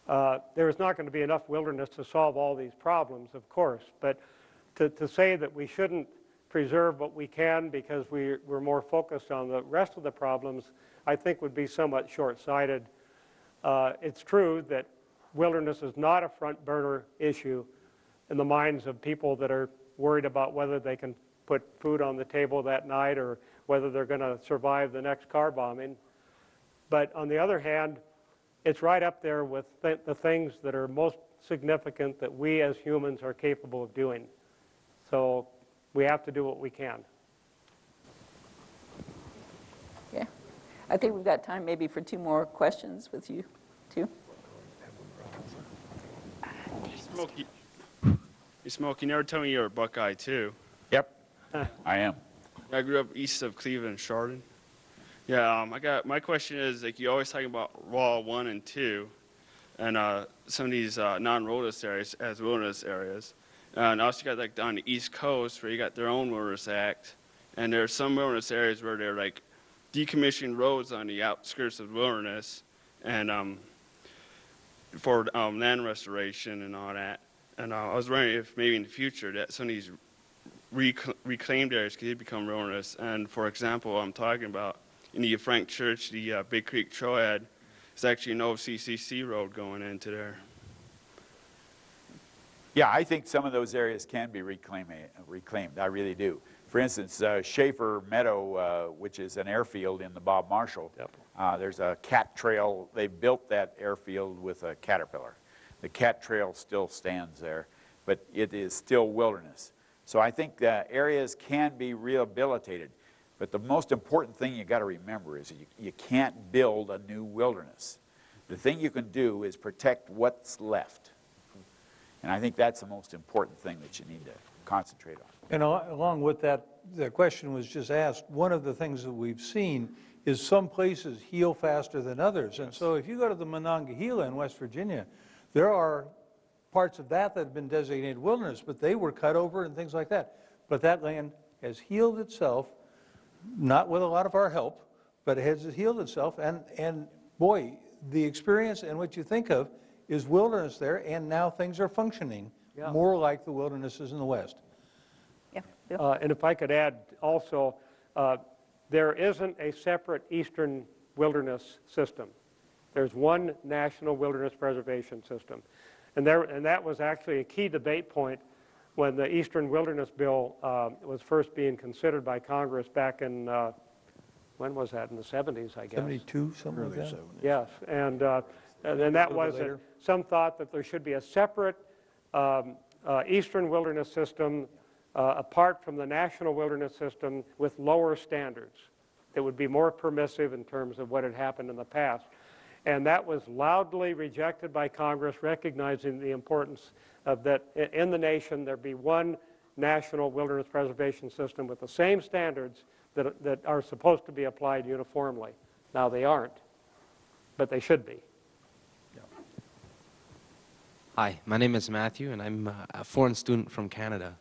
There is not going to be enough wilderness to solve all these problems, of course, but to say that we shouldn't preserve what we can because we're more focused on the rest of the problems, I think would be somewhat short-sighted. It's true that wilderness is not a front burner issue in the minds of people that are worried about whether they can put food on the table that night or whether they're going to survive the next car bombing. But on the other hand, it's right up there with the things that are most significant that we as humans are capable of doing. So we have to do what we can. Yeah. I think we've got time maybe for 2 more questions with you, too. You never told me you were a Buckeye, too. Yep, I am. I grew up east of Cleveland, Chardon. Yeah, my question is, like, you always talking about Raw 1 and 2, and some of these non-wilderness areas as wilderness areas. And also you got, like, on the East Coast where you got their own Wilderness Act, and there are some wilderness areas where they're, like, decommissioning roads on the outskirts of wilderness, and for land restoration and all that. And I was wondering if maybe in the future that some of these reclaimed areas could become wilderness. And for example, I'm talking about in the Frank Church, the Big Creek Trailhead, there's actually no CCC road going into there. Yeah, I think some of those areas can be reclaimed. I really do. For instance, Schaefer Meadow, which is an airfield in the Bob Marshall, there's a cat trail. They built that airfield with a Caterpillar. The cat trail still stands there, but it is still wilderness. So I think areas can be rehabilitated. But the most important thing you got to remember is you can't build a new wilderness. The thing you can do is protect what's left. And I think that's the most important thing that you need to concentrate on. And along with that, the question was just asked, one of the things that we've seen is some places heal faster than others. And so if you go to the Monongahela in West Virginia, there are parts of that have been designated wilderness, but they were cut over and things like that. But that land has healed itself, not with a lot of our help, but it has healed itself. And boy, the experience and what you think of is wilderness there, and now things are functioning more like the wildernesses in the West. Yeah, Bill? And if I could add also, there isn't a separate eastern wilderness system. There's one national wilderness preservation system. And that was actually a key debate point when the Eastern Wilderness Bill was first being considered by Congress back in, when was that, in the 70s, I guess? 72, something like that? Yes, and that was that some thought that there should be a separate Eastern Wilderness System apart from the National Wilderness System with lower standards that would be more permissive in terms of what had happened in the past. And that was loudly rejected by Congress, recognizing the importance of that in the nation there be one national wilderness preservation system with the same standards that are supposed to be applied uniformly. Now they aren't, but they should be. Hi, my name is Matthew, and I'm a foreign student from Canada,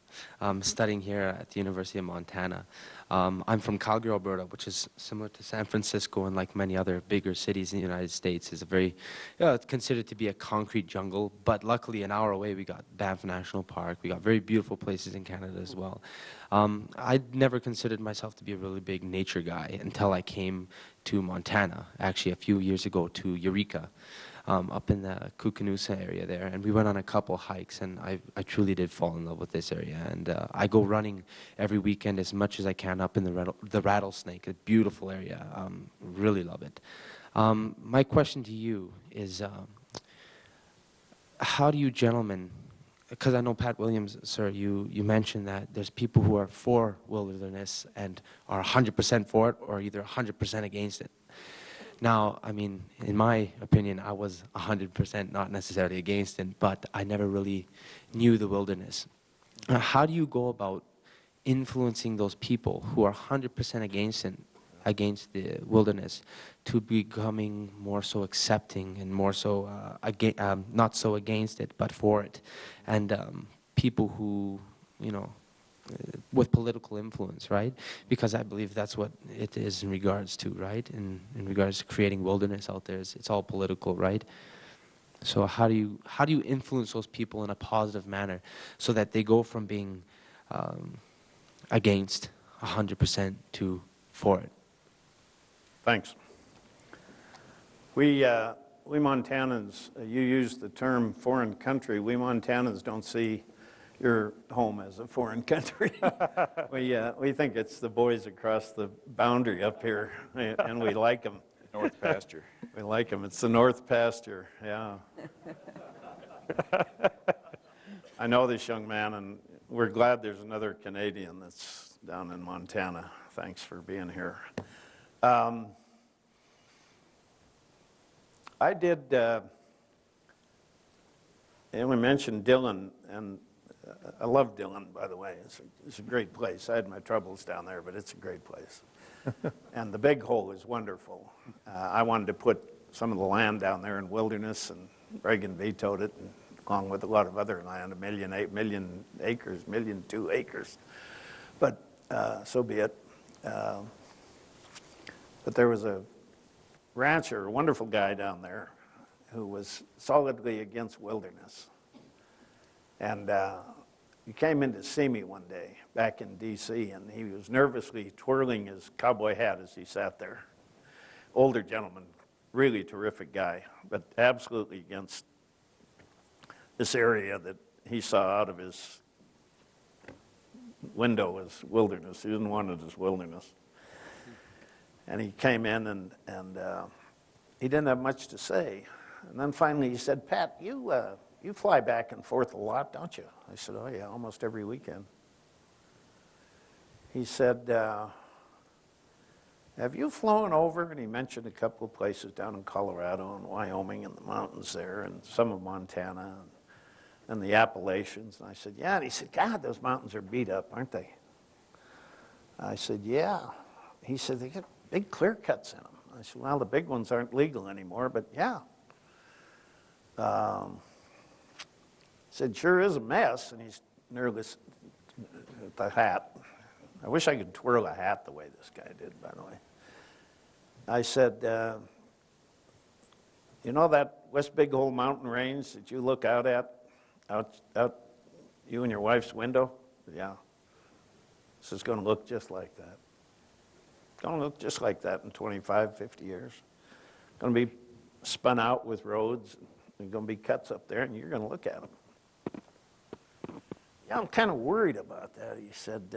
studying here at the University of Montana. I'm from Calgary, Alberta, which is similar to San Francisco and like many other bigger cities in the United States. It's a very, it's considered to be a concrete jungle, but luckily an hour away we got Banff National Park. We got very beautiful places in Canada as well. I'd never considered myself to be a really big nature guy until I came to Montana, actually a few years ago to Eureka. Up in the Kookanusa area there, and we went on a couple hikes, and I truly did fall in love with this area. And I go running every weekend as much as I can up in the Rattlesnake, a beautiful area. Really love it. My question to you is, how do you gentlemen, because I know Pat Williams, sir, you mentioned that there's people who are for wilderness and are 100% for it or either 100% against it. Now, I mean, in my opinion, I was 100% not necessarily against it, but I never really knew the wilderness. How do you go about influencing those people who are 100% against the wilderness to becoming more so accepting and more so, not so against it, but for it? And people who, you know, with political influence, right? Because I believe that's what it is in regards to, right? In regards to creating wilderness out there, it's all political, right? So how do you influence those people in a positive manner so that they go from being against 100% to for it? Thanks. We Montanans, you use the term foreign country. We Montanans don't see your home as a foreign country. We think it's the boys across the boundary up here, and we like them. North pasture. We like them. It's the North pasture, yeah. I know this young man, and we're glad there's another Canadian that's down in Montana. Thanks for being here. I did, and we mentioned Dillon, and I love Dillon, by the way. It's a great place. I had my troubles down there, but it's a great place. And the Big Hole is wonderful. I wanted to put some of the land down there in wilderness, and Reagan vetoed it, and along with a lot of other land, 1 million acres, 1.2 million acres. But so be it. But there was a rancher, a wonderful guy down there, who was solidly against wilderness. And he came in to see me one day back in D.C., and he was nervously twirling his cowboy hat as he sat there. Older gentleman, really terrific guy, but absolutely against this area that he saw out of his window as wilderness. He didn't want it as wilderness. And he came in, and he didn't have much to say. And then finally he said, "Pat, you fly back and forth a lot, don't you?" I said, "Oh, yeah, almost every weekend." He said, "Have you flown over?" And he mentioned a couple of places down in Colorado and Wyoming and the mountains there, and some of Montana and the Appalachians. And I said, "Yeah." And he said, "God, those mountains are beat up, aren't they?" I said, "Yeah." He said, "They got big clear cuts in them." I said, "Well, the big ones aren't legal anymore, but yeah." He said, "Sure is a mess," and he's nervous at the hat. I wish I could twirl a hat the way this guy did, by the way. I said, "You know that West Big Hole mountain range that you look out at, out you and your wife's window?" "Yeah." "This is going to look just like that. It's going to look just like that in 25, 50 years. It's going to be spun out with roads. There's going to be cuts up there, and you're going to look at them." "Yeah, I'm kind of worried about that." He said,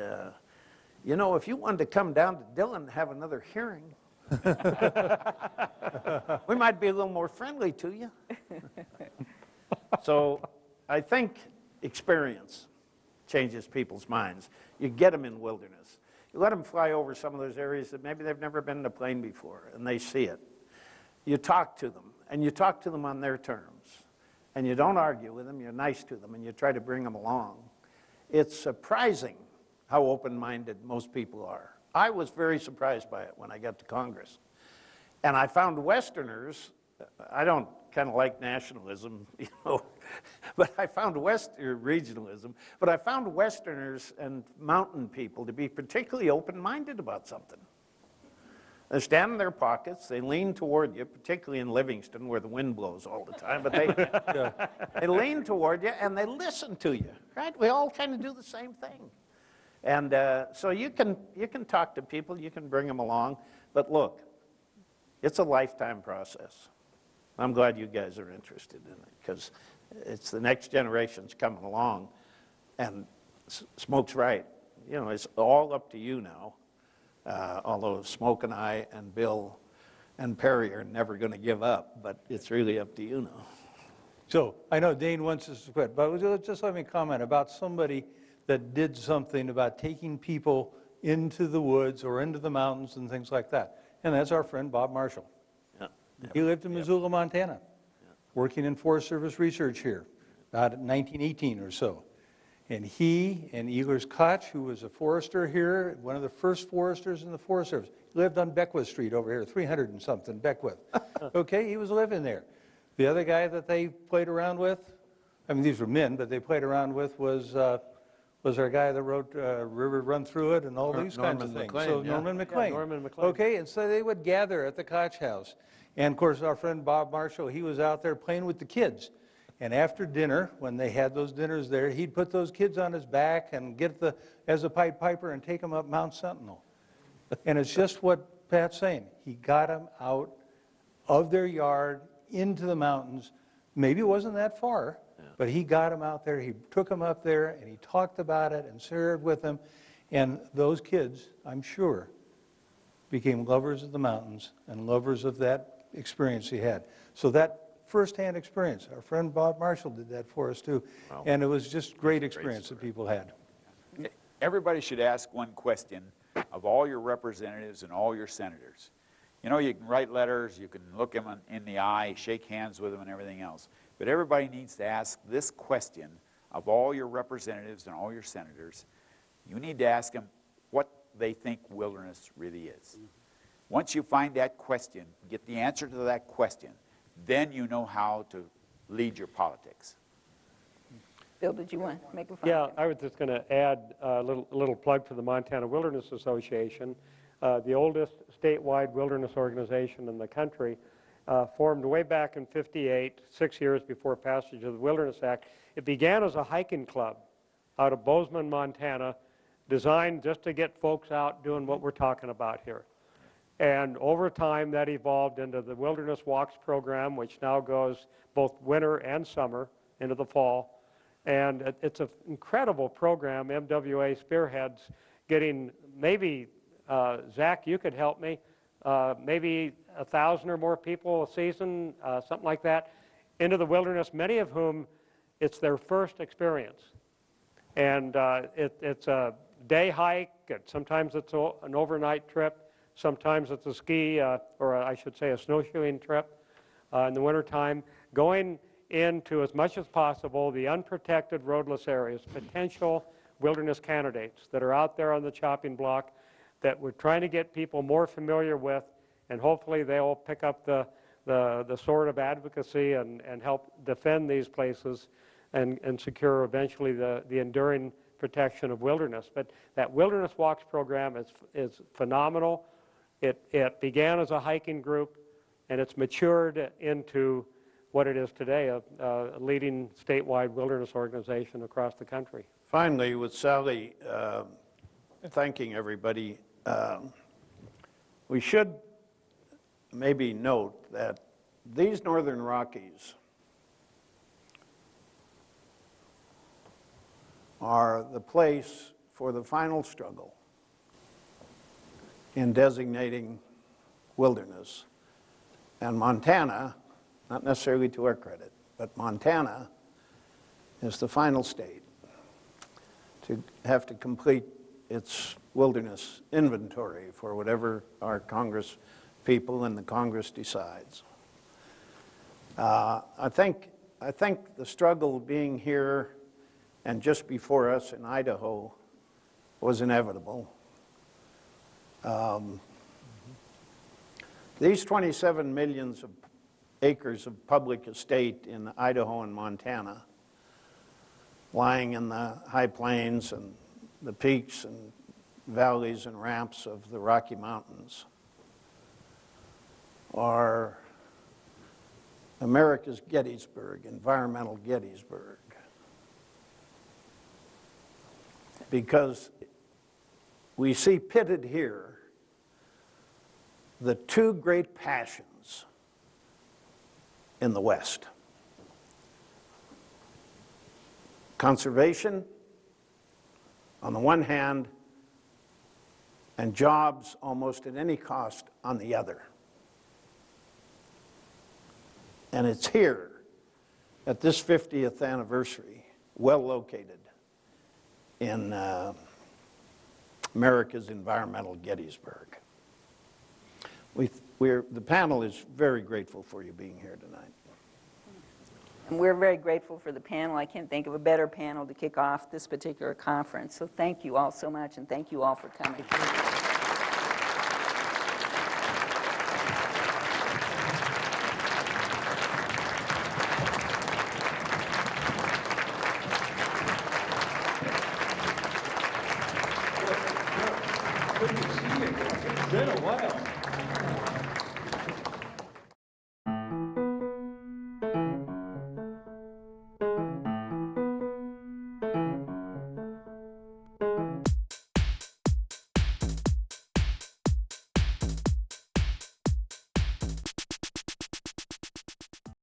"You know, if you wanted to come down to Dillon and have another hearing, we might be a little more friendly to you." So I think experience changes people's minds. You get them in wilderness. You let them fly over some of those areas that maybe they've never been in a plane before, and they see it. You talk to them, and you talk to them on their terms. And you don't argue with them, you're nice to them, and you try to bring them along. It's surprising how open-minded most people are. I was very surprised by it when I got to Congress. And I found Westerners, I don't kind of like nationalism, but I found regionalism, but I found Westerners and mountain people to be particularly open-minded about something. They stand in their pockets, they lean toward you, particularly in Livingston where the wind blows all the time, but they lean toward you and they listen to you, right? We all kind of do the same thing. And so you can talk to people, you can bring them along, but look, it's a lifetime process. I'm glad you guys are interested in it because it's the next generation's coming along, and Smoke's right. You know, it's all up to you now. Although Smoke and I and Bill and Perry are never going to give up, but it's really up to you now. So I know Dane wants us to quit, but just let me comment about somebody that did something about taking people into the woods or into the mountains and things like that. And that's our friend Bob Marshall. Yeah. He lived in Missoula, Montana, working in Forest Service research here, about 1918 or so. And he and Ehlers Koch, who was a forester here, one of the first foresters in the Forest Service, lived on Beckwith Street over here, 300 and something, Beckwith. Okay, he was living there. The other guy that they played around with, I mean, these were men, but they played around with was was there a guy that wrote River Run Through It and all these kinds of Norman things. McLean, So yeah. Norman Yeah, McLean. Norman McLean. Okay, and so they would gather at the Koch house. And of course, our friend Bob Marshall, he was out there playing with the kids. And after dinner, when they had those dinners there, he'd put those kids on his back and get as a Pied Piper and take them up Mount Sentinel. And it's just what Pat's saying. He got them out of their yard into the mountains. Maybe it wasn't that far, but he got them out there. He took them up there and he talked about it and shared with them. And those kids, I'm sure, became lovers of the mountains and lovers of that experience he had. So that firsthand experience, our friend Bob Marshall did that for us too. Wow. And it was just great experience that people had. Everybody should ask one question of all your representatives and all your senators. You know, you can write letters, you can look them in the eye, shake hands with them and everything else. But everybody needs to ask this question of all your representatives and all your senators. You need to ask them what they think wilderness really is. Once you find that question, get the answer to that question, then you know how to lead your politics. Bill, did you want to make a final Yeah, comment? I was just going to add a little plug for the Montana Wilderness Association, the oldest statewide wilderness organization in the country, formed way back in '58, 6 years before passage of the Wilderness Act. It began as a hiking club out of Bozeman, Montana, designed just to get folks out doing what we're talking about here. And over time, that evolved into the Wilderness Walks program, which now goes both winter and summer into the fall. And it's an incredible program. MWA spearheads getting maybe, Zach, you could help me, maybe 1,000 or more people a season, something like that, into the wilderness, many of whom it's their first experience. And it's a day hike, sometimes it's an overnight trip, sometimes it's a ski, or I should say a snowshoeing trip in the wintertime, going into as much as possible the unprotected roadless areas, potential wilderness candidates that are out there on the chopping block that we're trying to get people more familiar with, and hopefully they'll pick up the sword of advocacy and help defend these places and secure eventually the enduring protection of wilderness. But that Wilderness Walks program is phenomenal. It began as a hiking group, and it's matured into what it is today, a leading statewide wilderness organization across the country. Finally, with Sally thanking everybody, we should maybe note that these Northern Rockies are the place for the final struggle in designating wilderness. And Montana, not necessarily to our credit, but Montana is the final state to have to complete its wilderness inventory for whatever our Congress people and the Congress decides. I think the struggle being here and just before us in Idaho was inevitable. These 27 million acres of public estate in Idaho and Montana, lying in the high plains and the peaks and valleys and ramps of the Rocky Mountains, are America's Gettysburg, environmental Gettysburg. Because we see pitted here the two great passions in the West: conservation on the one hand, and jobs almost at any cost on the other. And it's here, at this 50th anniversary, well located in America's environmental Gettysburg. The panel is very grateful for you being here tonight. And we're very grateful for the panel. I can't think of a better panel to kick off this particular conference. So thank you all so much, and thank you all for coming. Good to see you. It's been a while.